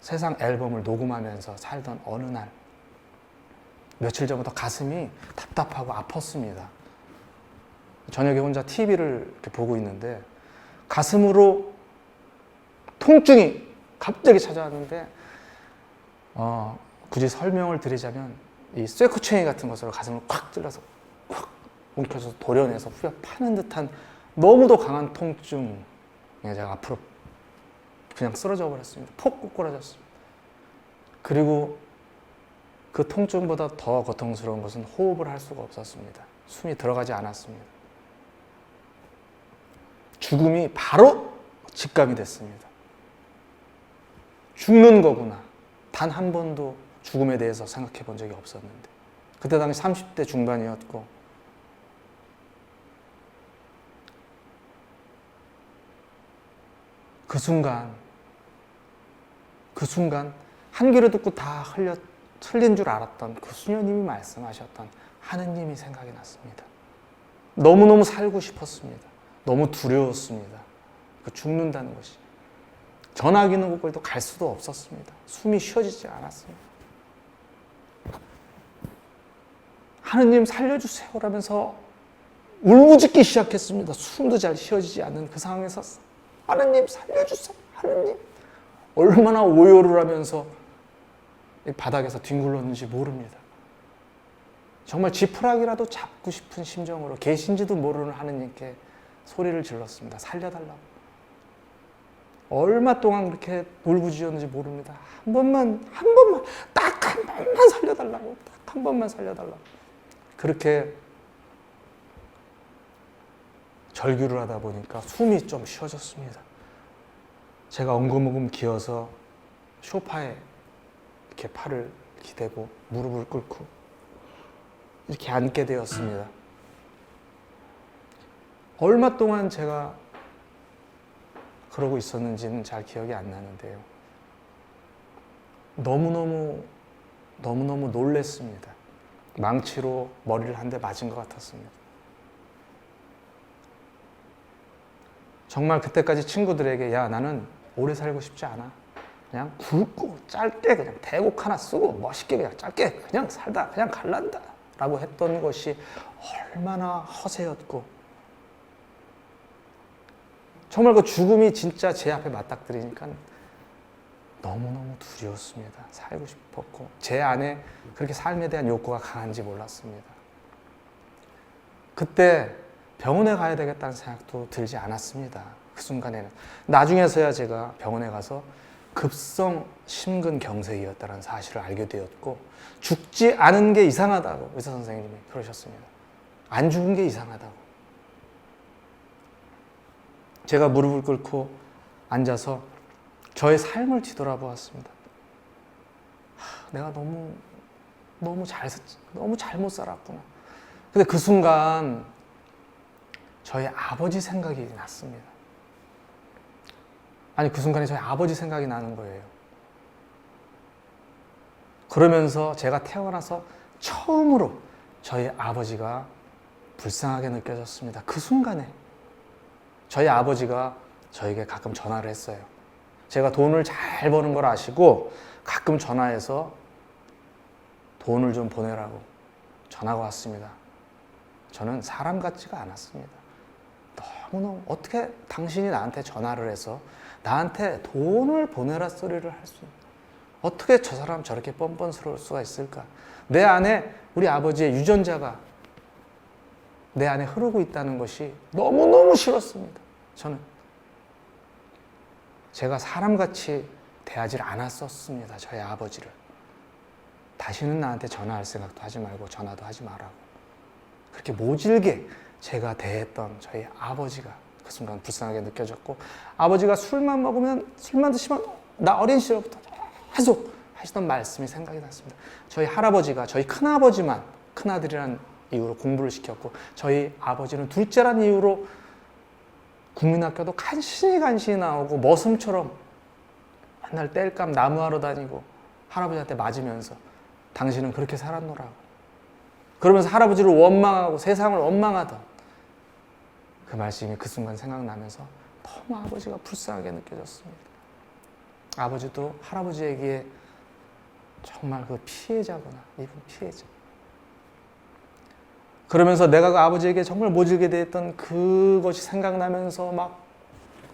세상 앨범을 녹음하면서 살던 어느 날, 며칠 전부터 가슴이 답답하고 아팠습니다. 저녁에 혼자 TV를 이렇게 보고 있는데 가슴으로 통증이 갑자기 찾아왔는데, 굳이 설명을 드리자면 이 쇠코챙이 같은 것으로 가슴을 콱 찔러서 콱 움켜서 도려내서 후벼 파는 듯한 너무도 강한 통증. 제가 앞으로 그냥 쓰러져 버렸습니다. 폭 꼬꾸라졌습니다. 그리고 그 통증보다 더 고통스러운 것은 호흡을 할 수가 없었습니다. 숨이 들어가지 않았습니다. 죽음이 바로 직감이 됐습니다. 죽는 거구나. 단 한 번도 죽음에 대해서 생각해 본 적이 없었는데, 그때 당시 30대 중반이었고, 그 순간 한 귀로 듣고 다 틀린 줄 알았던 그 수녀님이 말씀하셨던 하느님이 생각이 났습니다. 너무너무 살고 싶었습니다. 너무 두려웠습니다. 그 죽는다는 것이. 전화기 있는 곳까지도 갈 수도 없었습니다. 숨이 쉬어지지 않았습니다. 하느님 살려주세요라면서 울부짖기 시작했습니다. 숨도 잘 쉬어지지 않는 그 상황에서 하느님 살려주세요. 하느님. 얼마나 오열을 하면서 바닥에서 뒹굴렀는지 모릅니다. 정말 지푸라기라도 잡고 싶은 심정으로 계신지도 모르는 하느님께 소리를 질렀습니다. 살려달라고. 얼마 동안 그렇게 울부짖었는지 모릅니다. 한 번만, 딱 한 번만 살려달라고. 딱 한 번만 살려달라고. 그렇게 절규를 하다 보니까 숨이 좀 쉬어졌습니다. 제가 엉금엉금 기어서 소파에 이렇게 팔을 기대고 무릎을 꿇고 이렇게 앉게 되었습니다. 얼마 동안 제가 그러고 있었는지는 잘 기억이 안 나는데요. 너무너무 놀랬습니다. 망치로 머리를 한 대 맞은 것 같았습니다. 정말 그때까지 친구들에게 야, 나는 오래 살고 싶지 않아. 그냥 굵고 짧게 그냥 대곡 하나 쓰고 멋있게 그냥 짧게 그냥 살다 그냥 갈란다 라고 했던 것이 얼마나 허세였고 정말 그 죽음이 진짜 제 앞에 맞닥뜨리니까 너무너무 두려웠습니다. 살고 싶었고 제 안에 그렇게 삶에 대한 욕구가 강한지 몰랐습니다. 그때 병원에 가야 되겠다는 생각도 들지 않았습니다. 그 순간에는. 나중에서야 제가 병원에 가서 급성 심근경색이었다는 사실을 알게 되었고 죽지 않은 게 이상하다고 의사 선생님이 그러셨습니다. 안 죽은 게 이상하다고. 제가 무릎을 꿇고 앉아서 저의 삶을 뒤돌아보았습니다. 내가 너무 잘못 살았구나. 근데 그 순간 저희 아버지 생각이 났습니다. 아니, 그 순간에 저희 아버지 생각이 나는 거예요. 그러면서 제가 태어나서 처음으로 저희 아버지가 불쌍하게 느껴졌습니다. 그 순간에 저희 아버지가 저에게 가끔 전화를 했어요. 제가 돈을 잘 버는 걸 아시고 가끔 전화해서 돈을 좀 보내라고 전화가 왔습니다. 저는 사람 같지가 않았습니다. 너무너무 어떻게 당신이 나한테 전화를 해서 나한테 돈을 보내라 소리를 할 수 있는 어떻게 저 사람 저렇게 뻔뻔스러울 수가 있을까? 내 안에 우리 아버지의 유전자가 내 안에 흐르고 있다는 것이 너무너무 싫었습니다. 저는 제가 사람같이 대하지 않았었습니다. 저희 아버지를. 다시는 나한테 전화할 생각도 하지 말고 전화도 하지 말라고. 그렇게 모질게 제가 대했던 저희 아버지가 그 순간 불쌍하게 느껴졌고 아버지가 술만 드시면 나 어린 시절부터 계속 하시던 말씀이 생각이 났습니다. 저희 할아버지가 저희 큰아버지만 큰아들이라는 이유로 공부를 시켰고 저희 아버지는 둘째라는 이유로 국민학교도 간신히 나오고 머슴처럼 맨날 땔감 나무하러 다니고 할아버지한테 맞으면서 당신은 그렇게 살았노라고 그러면서 할아버지를 원망하고 세상을 원망하던 그 말씀이 그 순간 생각나면서 너무 아버지가 불쌍하게 느껴졌습니다. 아버지도 할아버지에게 정말 그 피해자구나, 이분 피해자. 그러면서 내가 그 아버지에게 정말 모질게 대했던 그것이 생각나면서 막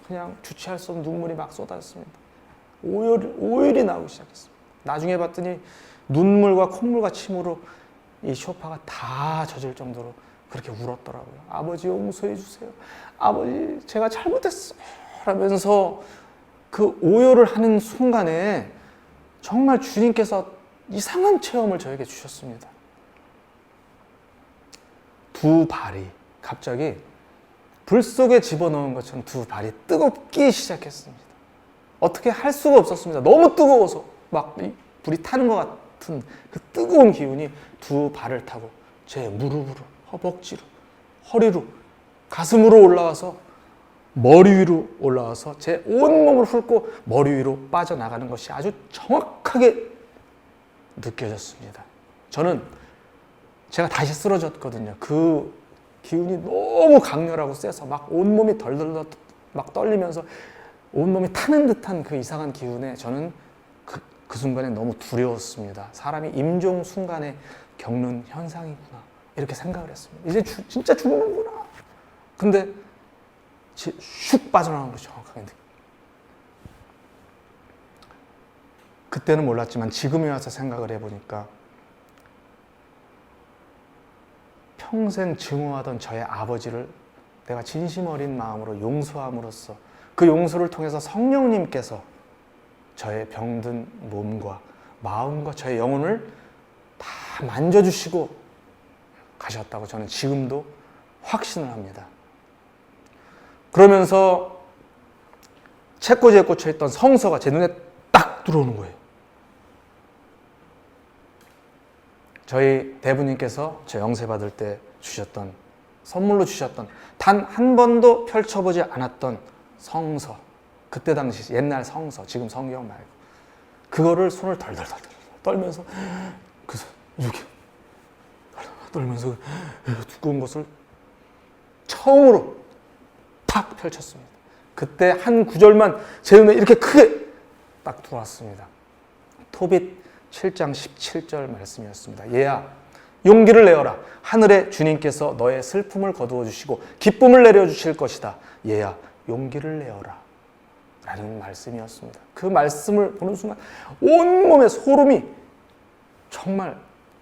그냥 주체할 수 없는 눈물이 막 쏟아졌습니다. 오열이 나오기 시작했습니다. 나중에 봤더니 눈물과 콧물과 침으로 이 소파가 다 젖을 정도로 그렇게 울었더라고요. 아버지 용서해 주세요. 아버지 제가 잘못했어요. 하면서 그 오열을 하는 순간에 정말 주님께서 이상한 체험을 저에게 주셨습니다. 두 발이 갑자기 불 속에 집어넣은 것처럼 두 발이 뜨겁기 시작했습니다. 어떻게 할 수가 없었습니다. 너무 뜨거워서 막 불이 타는 것 같은 그 뜨거운 기운이 두 발을 타고 제 무릎으로, 허벅지로, 허리로, 가슴으로 올라와서 머리 위로 올라와서 제 온몸을 훑고 머리 위로 빠져나가는 것이 아주 정확하게 느껴졌습니다. 제가 다시 쓰러졌거든요. 그 기운이 너무 강렬하고 세서 막 온몸이 덜덜 막 떨리면서 온몸이 타는 듯한 그 이상한 기운에 저는 그 순간에 너무 두려웠습니다. 사람이 임종 순간에 겪는 현상이구나 이렇게 생각을 했습니다. 이제 진짜 죽는구나. 근데 슉 빠져나간 것이 정확하게 그때는 몰랐지만 지금에 와서 생각을 해보니까 평생 증오하던 저의 아버지를 내가 진심 어린 마음으로 용서함으로써 그 용서를 통해서 성령님께서 저의 병든 몸과 마음과 저의 영혼을 다 만져주시고 가셨다고 저는 지금도 확신을 합니다. 그러면서 책꽂이에 꽂혀있던 성서가 제 눈에 딱 들어오는 거예요. 저희 대부님께서 저 영세 받을 때 주셨던, 선물로 주셨던, 단 한 번도 펼쳐보지 않았던 성서, 그때 당시 옛날 성서, 지금 성경 말고 그거를 손을 덜덜덜 떨면서 이렇게 떨면서 두꺼운 것을 처음으로 탁 펼쳤습니다. 그때 한 구절만 제 눈에 이렇게 크게 딱 들어왔습니다. 토빗 7장 17절 말씀이었습니다. 얘야, 용기를 내어라. 하늘의 주님께서 너의 슬픔을 거두어 주시고 기쁨을 내려 주실 것이다. 얘야, 용기를 내어라. 라는 말씀이었습니다. 그 말씀을 보는 순간 온몸에 소름이 정말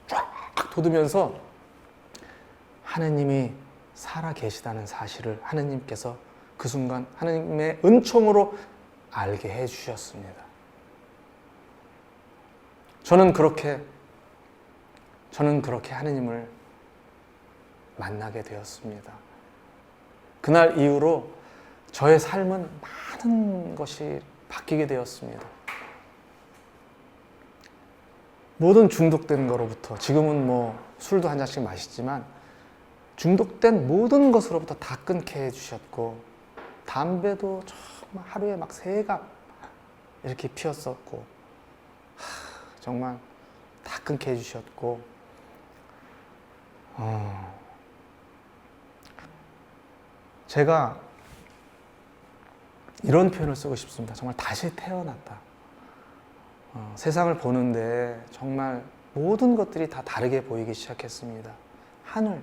쫙 돋으면서 하느님이 살아 계시다는 사실을 하느님께서 그 순간 하느님의 은총으로 알게 해 주셨습니다. 저는 그렇게 하느님을 만나게 되었습니다. 그날 이후로 저의 삶은 많은 것이 바뀌게 되었습니다. 모든 중독된 거로부터, 지금은 뭐 술도 한 잔씩 마시지만 중독된 모든 것으로부터 다 끊게 해주셨고, 담배도 정말 하루에 막 3갑 이렇게 피웠었고, 정말 다 끊게 해주셨고, 제가 이런 표현을 쓰고 싶습니다. 정말 다시 태어났다. 세상을 보는데 정말 모든 것들이 다 다르게 보이기 시작했습니다. 하늘,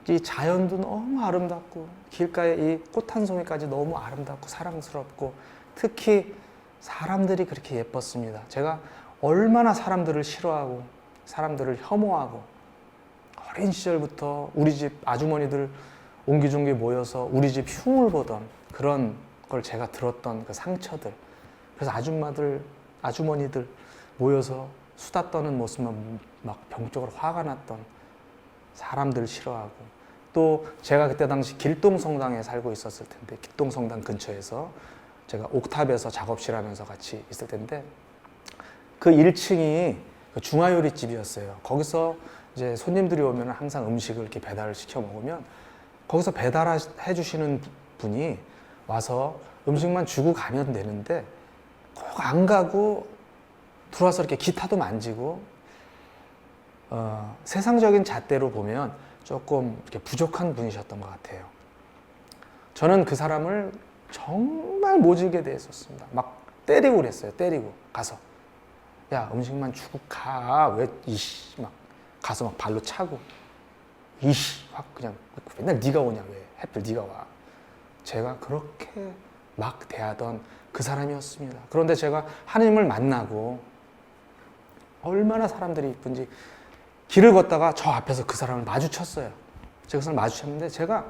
이 자연도 너무 아름답고, 길가에 이 꽃 한 송이까지 너무 아름답고 사랑스럽고, 특히 사람들이 그렇게 예뻤습니다. 제가 얼마나 사람들을 싫어하고 사람들을 혐오하고, 어린 시절부터 우리 집 아주머니들 옹기종기 모여서 우리 집 흉을 보던 그런 걸 제가 들었던 그 상처들, 그래서 아줌마들, 아주머니들 모여서 수다 떠는 모습만 막 병적으로 화가 났던, 사람들을 싫어하고, 또 제가 그때 당시 길동성당에 살고 있었을 텐데, 길동성당 근처에서 제가 옥탑에서 작업실 하면서 같이 있을 텐데, 그 1층이 중화요리집이었어요. 거기서 이제 손님들이 오면 항상 음식을 이렇게 배달을 시켜 먹으면, 거기서 배달해 주시는 분이 와서 음식만 주고 가면 되는데 꼭 안 가고 들어와서 이렇게 기타도 만지고, 세상적인 잣대로 보면 조금 이렇게 부족한 분이셨던 것 같아요. 저는 그 사람을 정말 모질게 대했었습니다. 막 때리고 그랬어요. 때리고 가서, 야, 음식만 주고 가. 왜 이씨 막 가서 막 발로 차고, 이씨 확 그냥 맨날 네가 오냐, 왜 하필 네가 와. 제가 그렇게 막 대하던 그 사람이었습니다. 그런데 제가 하나님을 만나고 얼마나 사람들이 이쁜지, 길을 걷다가 저 앞에서 그 사람을 마주쳤어요. 제가 그 사람을 마주쳤는데, 제가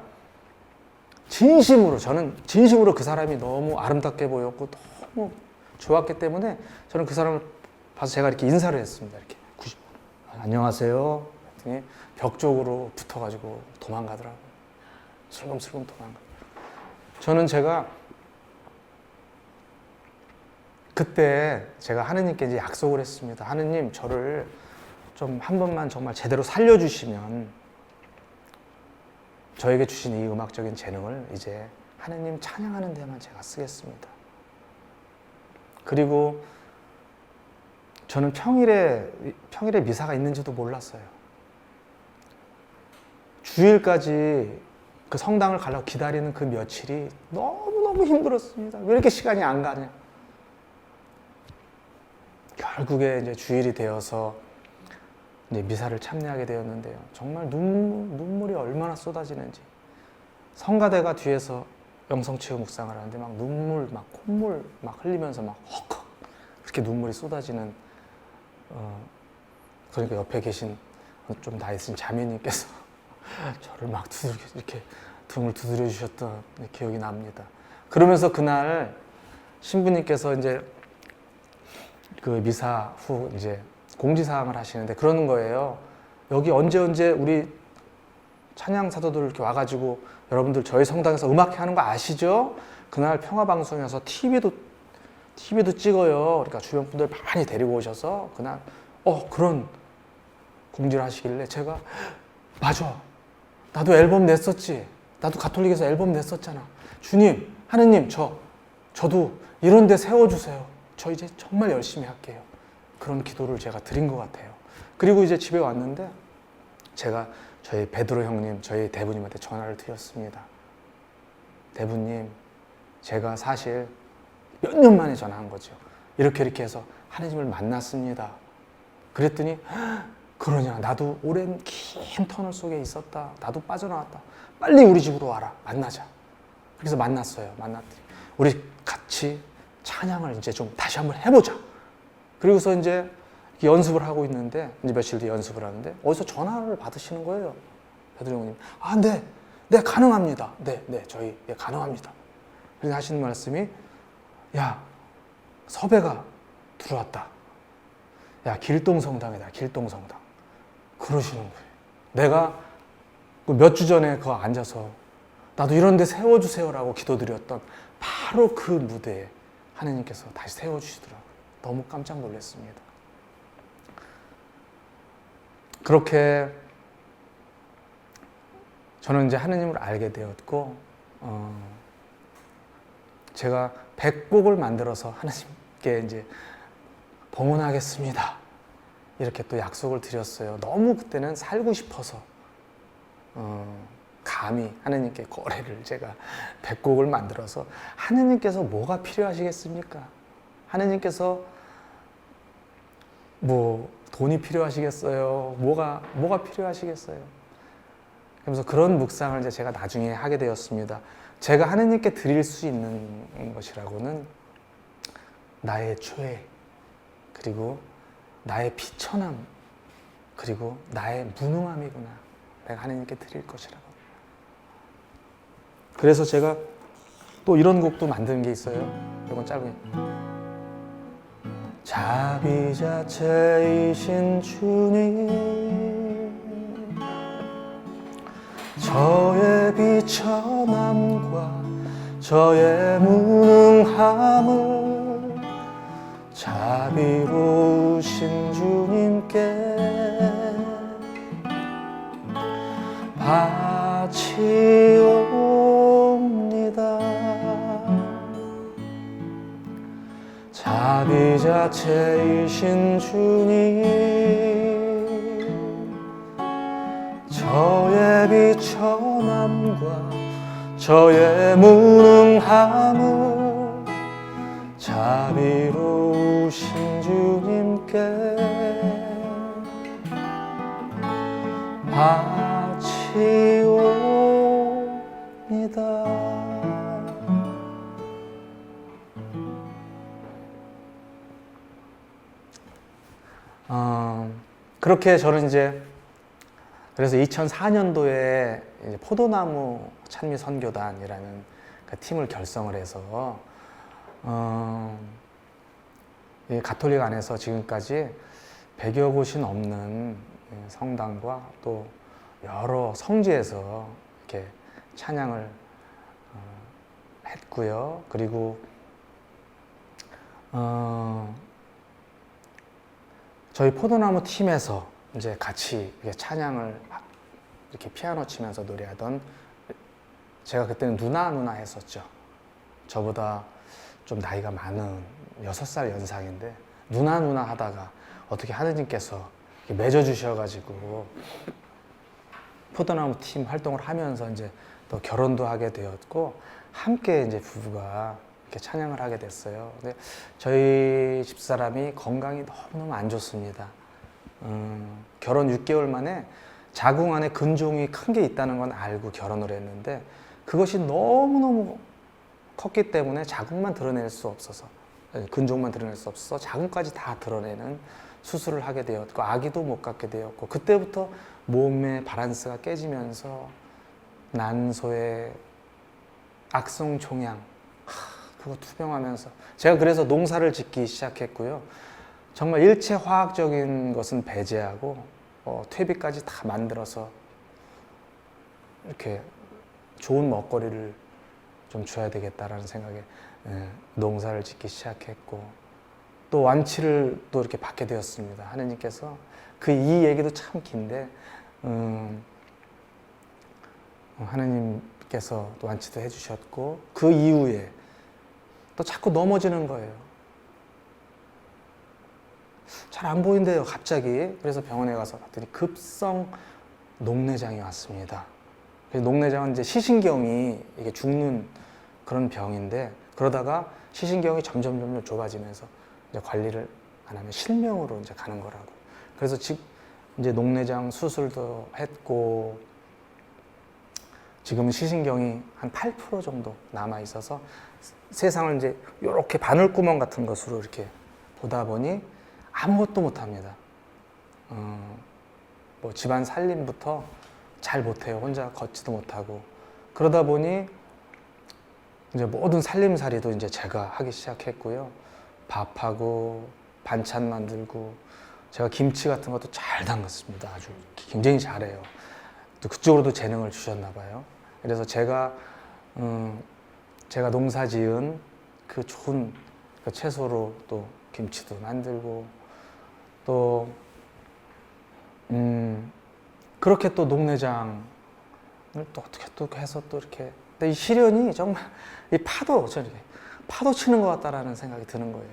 저는 진심으로 그 사람이 너무 아름답게 보였고 너무 좋았기 때문에 저는 그 사람을 봐서 제가 이렇게 인사를 했습니다. 이렇게 안녕하세요 했더니 벽 쪽으로 붙어가지고 도망가더라고요. 슬금슬금 도망가. 저는 그때 제가 하느님께 이제 약속을 했습니다. 하느님, 저를 좀 한 번만 정말 제대로 살려주시면 저에게 주신 이 음악적인 재능을 이제 하느님 찬양하는 데만 제가 쓰겠습니다. 그리고 저는 평일에 미사가 있는지도 몰랐어요. 주일까지 그 성당을 가려고 기다리는 그 며칠이 너무너무 힘들었습니다. 왜 이렇게 시간이 안 가냐. 결국에 이제 주일이 되어서 이제 미사를 참여하게 되었는데요. 정말 눈물이 얼마나 쏟아지는지. 성가대가 뒤에서 영성체육 묵상을 하는데 막 눈물, 막 콧물 막 흘리면서 막 헉헉 그렇게 눈물이 쏟아지는, 그러니까 옆에 계신 좀 나이 있으신 자매님께서 저를 막 이렇게 등을 두드려 주셨던 기억이 납니다. 그러면서 그날 신부님께서 이제 그 미사 후 이제 공지사항을 하시는데 그러는 거예요. 여기 언제 우리 찬양 사도들 이렇게 와가지고 여러분들 저희 성당에서 음악회 하는 거 아시죠? 그날 평화방송에서 TV도 찍어요. 그러니까 주변 분들 많이 데리고 오셔서 그날 그런 공지를 하시길래 제가 맞아. 나도 앨범 냈었지. 나도 가톨릭에서 앨범 냈었잖아. 주님, 하느님, 저도 이런 데 세워주세요. 저 이제 정말 열심히 할게요. 그런 기도를 제가 드린 것 같아요. 그리고 이제 집에 왔는데 제가 저희 베드로 형님, 저희 대부님한테 전화를 드렸습니다. 대부님, 제가 사실 몇 년 만에 전화한 거죠. 이렇게 해서 하느님을 만났습니다. 그랬더니 그러냐, 나도 오랜 긴 터널 속에 있었다. 나도 빠져나왔다. 빨리 우리 집으로 와라. 만나자. 그래서 만났어요. 만났더니 우리 같이 찬양을 이제 좀 다시 한번 해보자. 그리고서 이제 연습을 하고 있는데 이제 며칠 뒤에 연습을 하는데 어디서 전화를 받으시는 거예요. 베드로 형님. 네, 가능합니다. 네, 저희 가능합니다. 그래서 하시는 말씀이 야, 섭외가 들어왔다. 야, 길동성당이다. 길동성당. 그러시는 거예요. 내가 몇 주 전에 그거 앉아서 나도 이런 데 세워주세요라고 기도드렸던 바로 그 무대에 하느님께서 다시 세워주시더라고요. 너무 깜짝 놀랐습니다. 그렇게 저는 이제 하느님을 알게 되었고 제가 100곡을 만들어서 하느님께 이제 봉헌하겠습니다. 이렇게 또 약속을 드렸어요. 너무 그때는 살고 싶어서 감히 하느님께 거래를 제가 100곡을 만들어서 하느님께서 뭐가 필요하시겠습니까? 하느님께서 뭐 돈이 필요하시겠어요? 뭐가 필요하시겠어요? 그래서 그런 묵상을 이제 제가 나중에 하게 되었습니다. 제가 하느님께 드릴 수 있는 것이라고는 나의 죄, 그리고 나의 비천함, 그리고 나의 무능함이구나. 내가 하느님께 드릴 것이라고. 그래서 제가 또 이런 곡도 만든 게 있어요. 이건 짧은. 자비자체이신 주님, 저의 비천함과 저의 무능함을 자비로우신 주님께 바치옵니다. 자비자체이신 주님, 저의 비천함과 저의 무능함을 자비로우신 주님께 바치옵니다. 그렇게 저는 이제 그래서 2004년도에 포도나무 찬미 선교단이라는 그 팀을 결성을 해서 이 가톨릭 안에서 지금까지 100여 곳이 넘는 성당과 또 여러 성지에서 이렇게 찬양을 했고요. 그리고 저희 포도나무 팀에서 이제 같이 찬양을 이렇게 피아노 치면서 노래하던, 제가 그때는 누나 했었죠. 저보다 좀 나이가 많은 6살 연상인데 누나 하다가 어떻게 하느님께서 맺어주셔가지고 포도나무 팀 활동을 하면서 이제 또 결혼도 하게 되었고 함께 이제 부부가 이렇게 찬양을 하게 됐어요. 근데 저희 집사람이 건강이 너무너무 안 좋습니다. 결혼 6개월 만에 자궁 안에 근종이 큰 게 있다는 건 알고 결혼을 했는데 그것이 너무너무 컸기 때문에 자궁만 드러낼 수 없어서, 근종만 드러낼 수 없어서 자궁까지 다 드러내는 수술을 하게 되었고 아기도 못 갖게 되었고 그때부터 몸의 바란스가 깨지면서 난소의 악성 종양 그거 투병하면서 제가 그래서 농사를 짓기 시작했고요. 정말 일체 화학적인 것은 배제하고 퇴비까지 다 만들어서 이렇게 좋은 먹거리를 좀 줘야 되겠다라는 생각에 농사를 짓기 시작했고 또 완치를 또 이렇게 받게 되었습니다. 하느님께서 이 얘기도 참 긴데 하느님께서 또 완치도 해주셨고 그 이후에 또 자꾸 넘어지는 거예요. 잘 안 보인대요, 갑자기. 그래서 병원에 가서 봤더니 급성 녹내장이 왔습니다. 녹내장은 이제 시신경이 이게 죽는 그런 병인데 그러다가 시신경이 점점 좁아지면서 이제 관리를 안 하면 실명으로 이제 가는 거라고. 그래서 지금 이제 녹내장 수술도 했고 지금은 시신경이 한 8% 정도 남아 있어서 세상을 이제 이렇게 바늘구멍 같은 것으로 이렇게 보다 보니 아무것도 못 합니다. 뭐 집안 살림부터 잘 못해요. 혼자 걷지도 못하고. 그러다 보니 이제 모든 살림살이도 이제 제가 하기 시작했고요. 밥하고 반찬 만들고 제가 김치 같은 것도 잘 담갔습니다. 아주 굉장히 잘해요. 또 그쪽으로도 재능을 주셨나 봐요. 그래서 제가 농사 지은 그 좋은 그 채소로 또 김치도 만들고 또 그렇게 또 녹내장을 또 어떻게 또 해서 또 이렇게 근데 이 시련이 정말 이 파도 치는 것 같다라는 생각이 드는 거예요.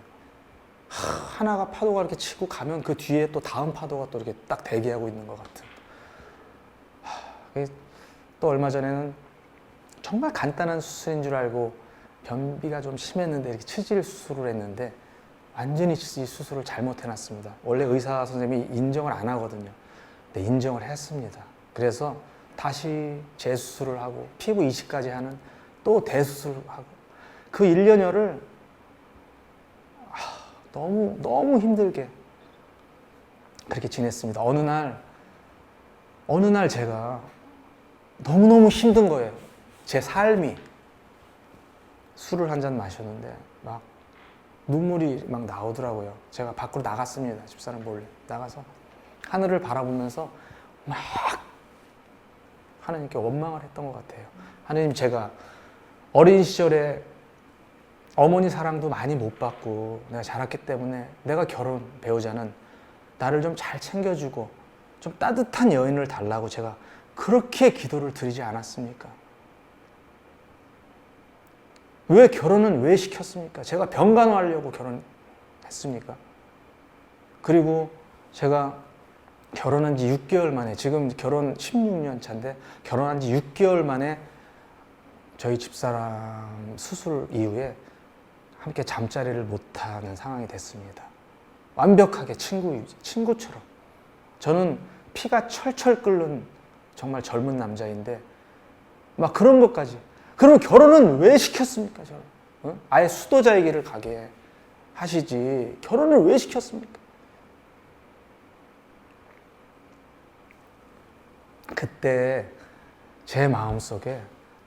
하나가 파도가 이렇게 치고 가면 그 뒤에 또 다음 파도가 또 이렇게 딱 대기하고 있는 것 같은. 또 얼마 전에는 정말 간단한 수술인 줄 알고 변비가 좀 심했는데 이렇게 치질 수술을 했는데 완전히 이 수술을 잘못해놨습니다. 원래 의사 선생님이 인정을 안 하거든요. 근데 인정을 했습니다. 그래서 다시 재수술을 하고 피부 이식까지 하는 또 대수술을 하고 그 1년여를 너무 힘들게 그렇게 지냈습니다. 어느 날 제가 너무너무 힘든 거예요. 제 삶이. 술을 한 잔 마셨는데 막 눈물이 막 나오더라고요. 제가 밖으로 나갔습니다. 집사람 몰래 나가서 하늘을 바라보면서 막 하나님께 원망을 했던 것 같아요. 하나님, 제가 어린 시절에 어머니 사랑도 많이 못 받고 내가 자랐기 때문에 내가 결혼 배우자는 나를 좀 잘 챙겨주고 좀 따뜻한 여인을 달라고 제가 그렇게 기도를 드리지 않았습니까? 왜 결혼은 왜 시켰습니까? 제가 병간호하려고 결혼했습니까? 그리고 제가 결혼한 지 6개월 만에, 지금 결혼 16년 차인데 결혼한 지 6개월 만에 저희 집사람 수술 이후에 함께 잠자리를 못하는 상황이 됐습니다. 완벽하게 친구처럼. 저는 피가 철철 끓는 정말 젊은 남자인데 막 그런 것까지. 그럼 결혼은 왜 시켰습니까? 저는? 어? 아예 수도자의 길을 가게 하시지 결혼을 왜 시켰습니까? 그때 제 마음속에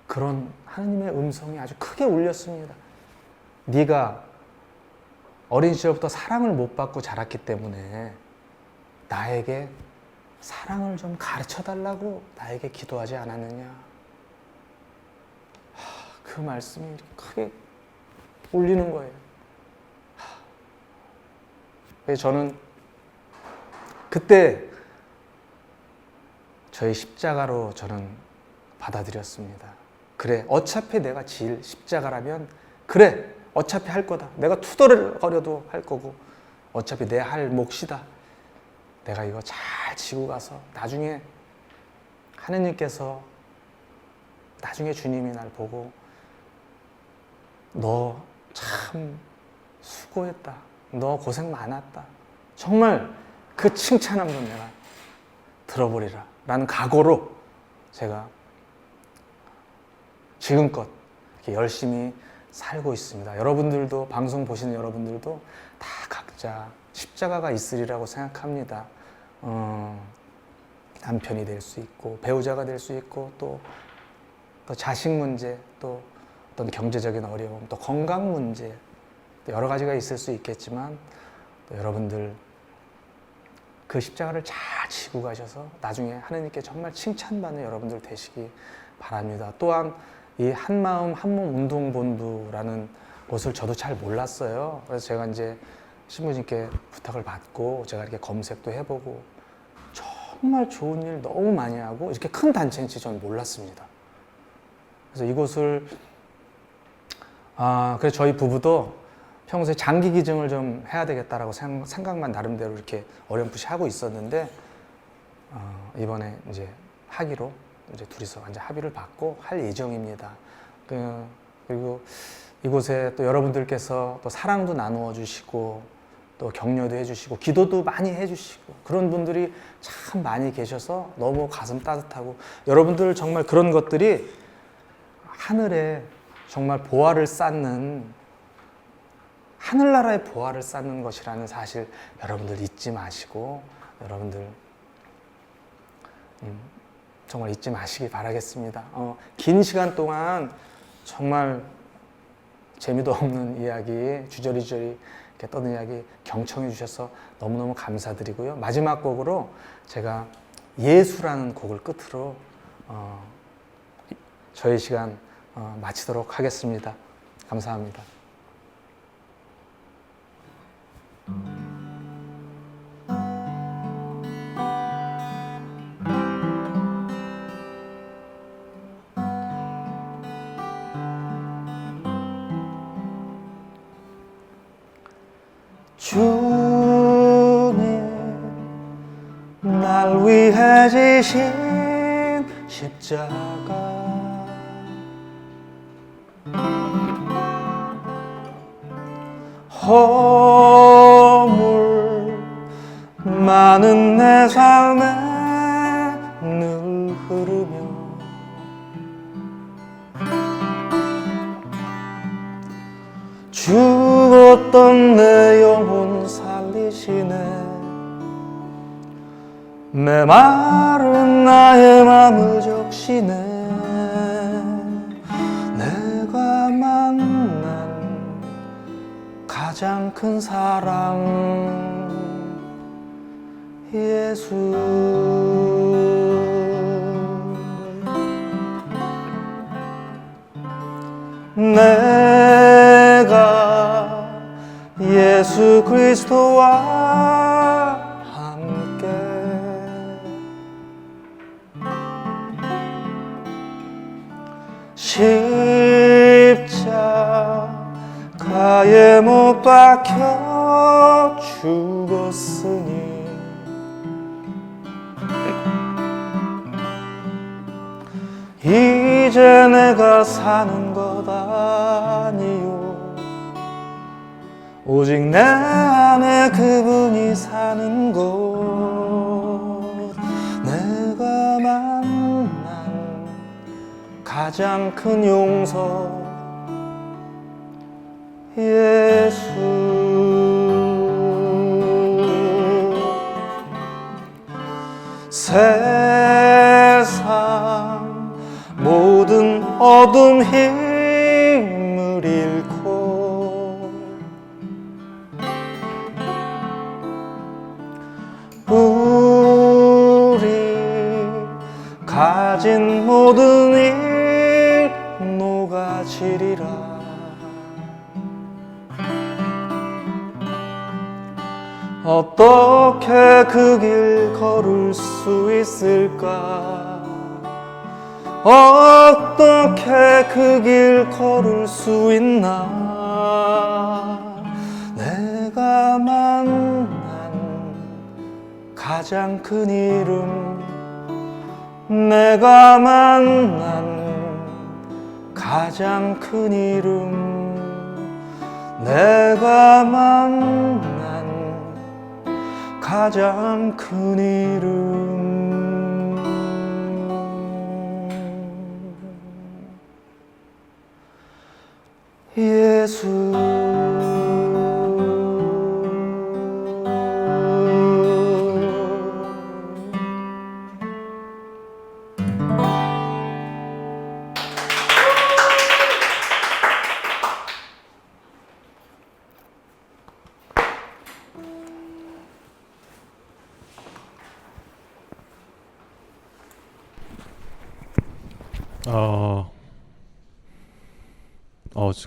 그런 하나님의 음성이 아주 크게 울렸습니다. 네가 어린 시절부터 사랑을 못 받고 자랐기 때문에 나에게 사랑을 좀 가르쳐달라고 나에게 기도하지 않았느냐. 그 말씀이 크게 울리는 거예요. 그래서 저는 그때 저의 십자가로 저는 받아들였습니다. 그래, 어차피 내가 질 십자가라면 그래, 어차피 할 거다. 내가 투덜거려도 할 거고 어차피 내 할 몫이다. 내가 이거 잘 지고 가서 나중에 하느님께서 나중에 주님이 날 보고 너 참 수고했다. 너 고생 많았다. 정말 그 칭찬 한번 내가 들어보리라 라는 각오로 제가 지금껏 이렇게 열심히 살고 있습니다. 여러분들도, 방송 보시는 여러분들도 다 각자 십자가가 있으리라고 생각합니다. 남편이 될 수 있고 배우자가 될 수 있고 또 자식 문제, 또 어떤 경제적인 어려움, 또 건강 문제, 또 여러 가지가 있을 수 있겠지만 또 여러분들 그 십자가를 잘 지고 가셔서 나중에 하나님께 정말 칭찬받는 여러분들 되시기 바랍니다. 또한 이 한마음 한몸 운동본부라는 곳을 저도 잘 몰랐어요. 그래서 제가 이제 신부님께 부탁을 받고 제가 이렇게 검색도 해보고 정말 좋은 일 너무 많이 하고 이렇게 큰 단체인지 저는 몰랐습니다. 그래서 이곳을 그래서 저희 부부도 평소에 장기 기증을 좀 해야 되겠다라고 생각만 나름대로 이렇게 어렴풋이 하고 있었는데 이번에 이제 하기로 이제 둘이서 완전 합의를 받고 할 예정입니다. 그리고 이곳에 또 여러분들께서 또 사랑도 나누어 주시고 또 격려도 해주시고 기도도 많이 해주시고 그런 분들이 참 많이 계셔서 너무 가슴 따뜻하고 여러분들 정말 그런 것들이 하늘에 정말 보화를 쌓는 하늘나라의 보화를 쌓는 것이라는 사실 여러분들 잊지 마시고 여러분들 정말 잊지 마시기 바라겠습니다. 긴 시간 동안 정말 재미도 없는 이야기, 주저리주저리 이렇게 떠는 이야기 경청해 주셔서 너무너무 감사드리고요. 마지막 곡으로 제가 예수라는 곡을 끝으로 저희 시간 마치도록 하겠습니다. 감사합니다. 주님 날 위해 지신 십자가 허물 많은 내 삶에 늘 흐르며 죽었던 내 영혼 살리시네 메마른 나의 맘을 적시네 내가 만난 가장 큰 사랑 예수 내가 예수 그리스도와 함께 십자가에 못 박혀 죽었으니 이제 내가 사는 것 아니요 오직 내 안에 그분이 사는 곳 내가 만난 가장 큰 용서 예수 세상 모든 어둠 힘을 잃고 우리 가진 모든 일 녹아지리라 어떻게 그 길 걸을 수 있을까 어떻게 그 길 걸을 수 있나 내가 만난 가장 큰 이름 내가 만난 가장 큰 이름 내가 만난 가장 큰 이름 예수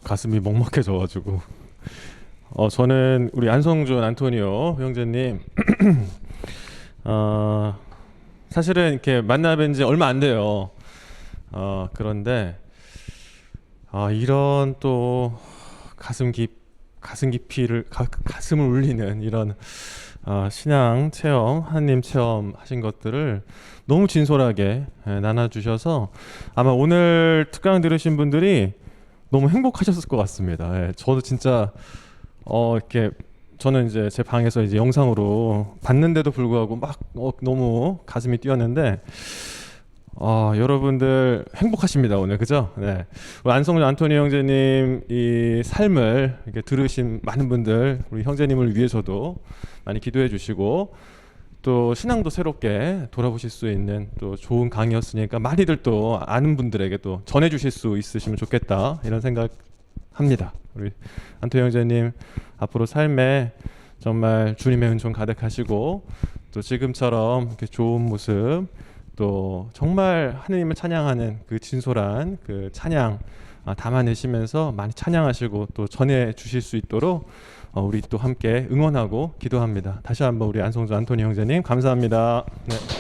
가슴이 먹먹해져가지고 저는 우리 안성준 안토니오 형제님 사실은 이렇게 만나뵌 지 얼마 안 돼요. 그런데 이런 또 가슴 깊이를 가슴을 울리는 이런 신앙 체험, 하나님 체험 하신 것들을 너무 진솔하게 나눠주셔서 아마 오늘 특강 들으신 분들이 너무 행복하셨을 것 같습니다. 예, 저도 진짜 이렇게 저는 이제 제 방에서 이제 영상으로 봤는데도 불구하고 막 너무 가슴이 뛰었는데 여러분들 행복하십니다 오늘, 그죠? 네. 우리 안성준 안토니 형제님 이 삶을 이렇게 들으신 많은 분들, 우리 형제님을 위해서도 많이 기도해 주시고 또 신앙도 새롭게 돌아보실 수 있는 또 좋은 강의였으니까 많이들 또 아는 분들에게 또 전해 주실 수 있으시면 좋겠다 이런 생각합니다. 우리 안토니 형제님 앞으로 삶에 정말 주님의 은총 가득하시고 또 지금처럼 이렇게 좋은 모습, 또 정말 하느님을 찬양하는 그 진솔한 그 찬양 담아내시면서 많이 찬양하시고 또 전해 주실 수 있도록 우리 또 함께 응원하고 기도합니다. 다시 한번 우리 안성준 안토니 형제님 감사합니다. 네.